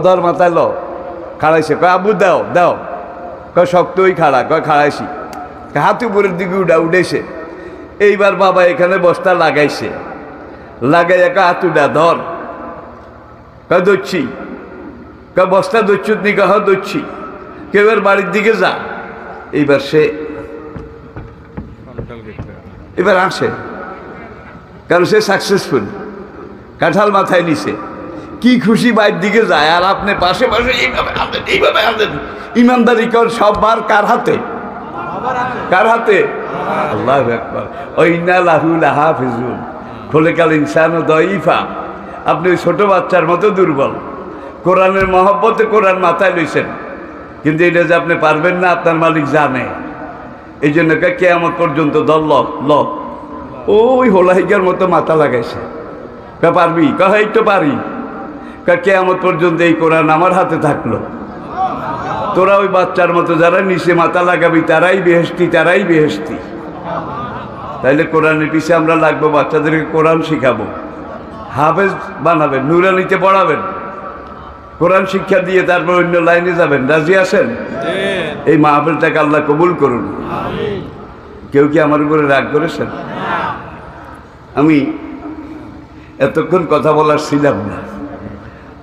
ধর মাথায় লো, খাড়াইছে। কয় আবু দাও দাও, কয় শক্তই খাড়া, কয় খাড়াইছি। হাত উপরের দিকে উঠেছে। এইবার বাবা এখানে বস্তা লাগাইছে, লাগাইয়া হাত উঠা ধর, কয় ধরছি। কয় বস্তা ধরছুত নি? কহ ধরছি। কেউ এর বাড়ির দিকে যা। এইবার সে এবার আসে, কারণ সে সাকসেসফুল, কাঁঠাল মাথায় নিছে, কি খুশি বাইর দিকে যায়। আর আপনি পাশে পাশে এইভাবে আনলেন, এইভাবে আনলেন। ইমানদারি কর সব বার কার হাতে? কার হাতে? আল্লাহু আকবার। ওয়াইন্না লাহু লাহাফিজুন, খোলেকাল ইনসানু দাইফা। আপনি ওই ছোট বাচ্চার মতো দুর্বল, কোরআনের মহব্বতে কোরআন মাথায় লইছেন, কিন্তু এটা যে আপনি পারবেন না আপনার মালিক জানে। এই জন্য কিয়ামত পর্যন্ত দল ল ওই হোলাহিকার মতো মাথা লাগাইছে। পারবি? এই তো পারি। কিয়ামত পর্যন্ত এই কোরআন আমার হাতে থাকলো। তোরা ওই বাচ্চার মতো যারা নিচে মাথা লাগাবি তারাই বেহেশতি, তারাই বেহেশতি। তাইলে কোরআনের পিছিয়ে আমরা লাগবো, বাচ্চাদেরকে কোরআন শিখাবো, হাফেজ বানাবেন, নুরানিতে পড়াবেন, কোরআন শিক্ষা দিয়ে তারপর অন্য লাইনে যাবেন। রাজি আছেন? এই মাহফিলটাকে আল্লাহ কবুল করুন। কেউ কি আমার উপরে রাগ করেছেন? আমি এতক্ষণ কথা বলার ছিলাম না,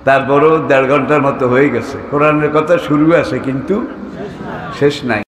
তারপরেও 1.5 ঘন্টার মতো হয়ে গেছে। কোরআনের কথা শুরু আছে কিন্তু শেষ নাই।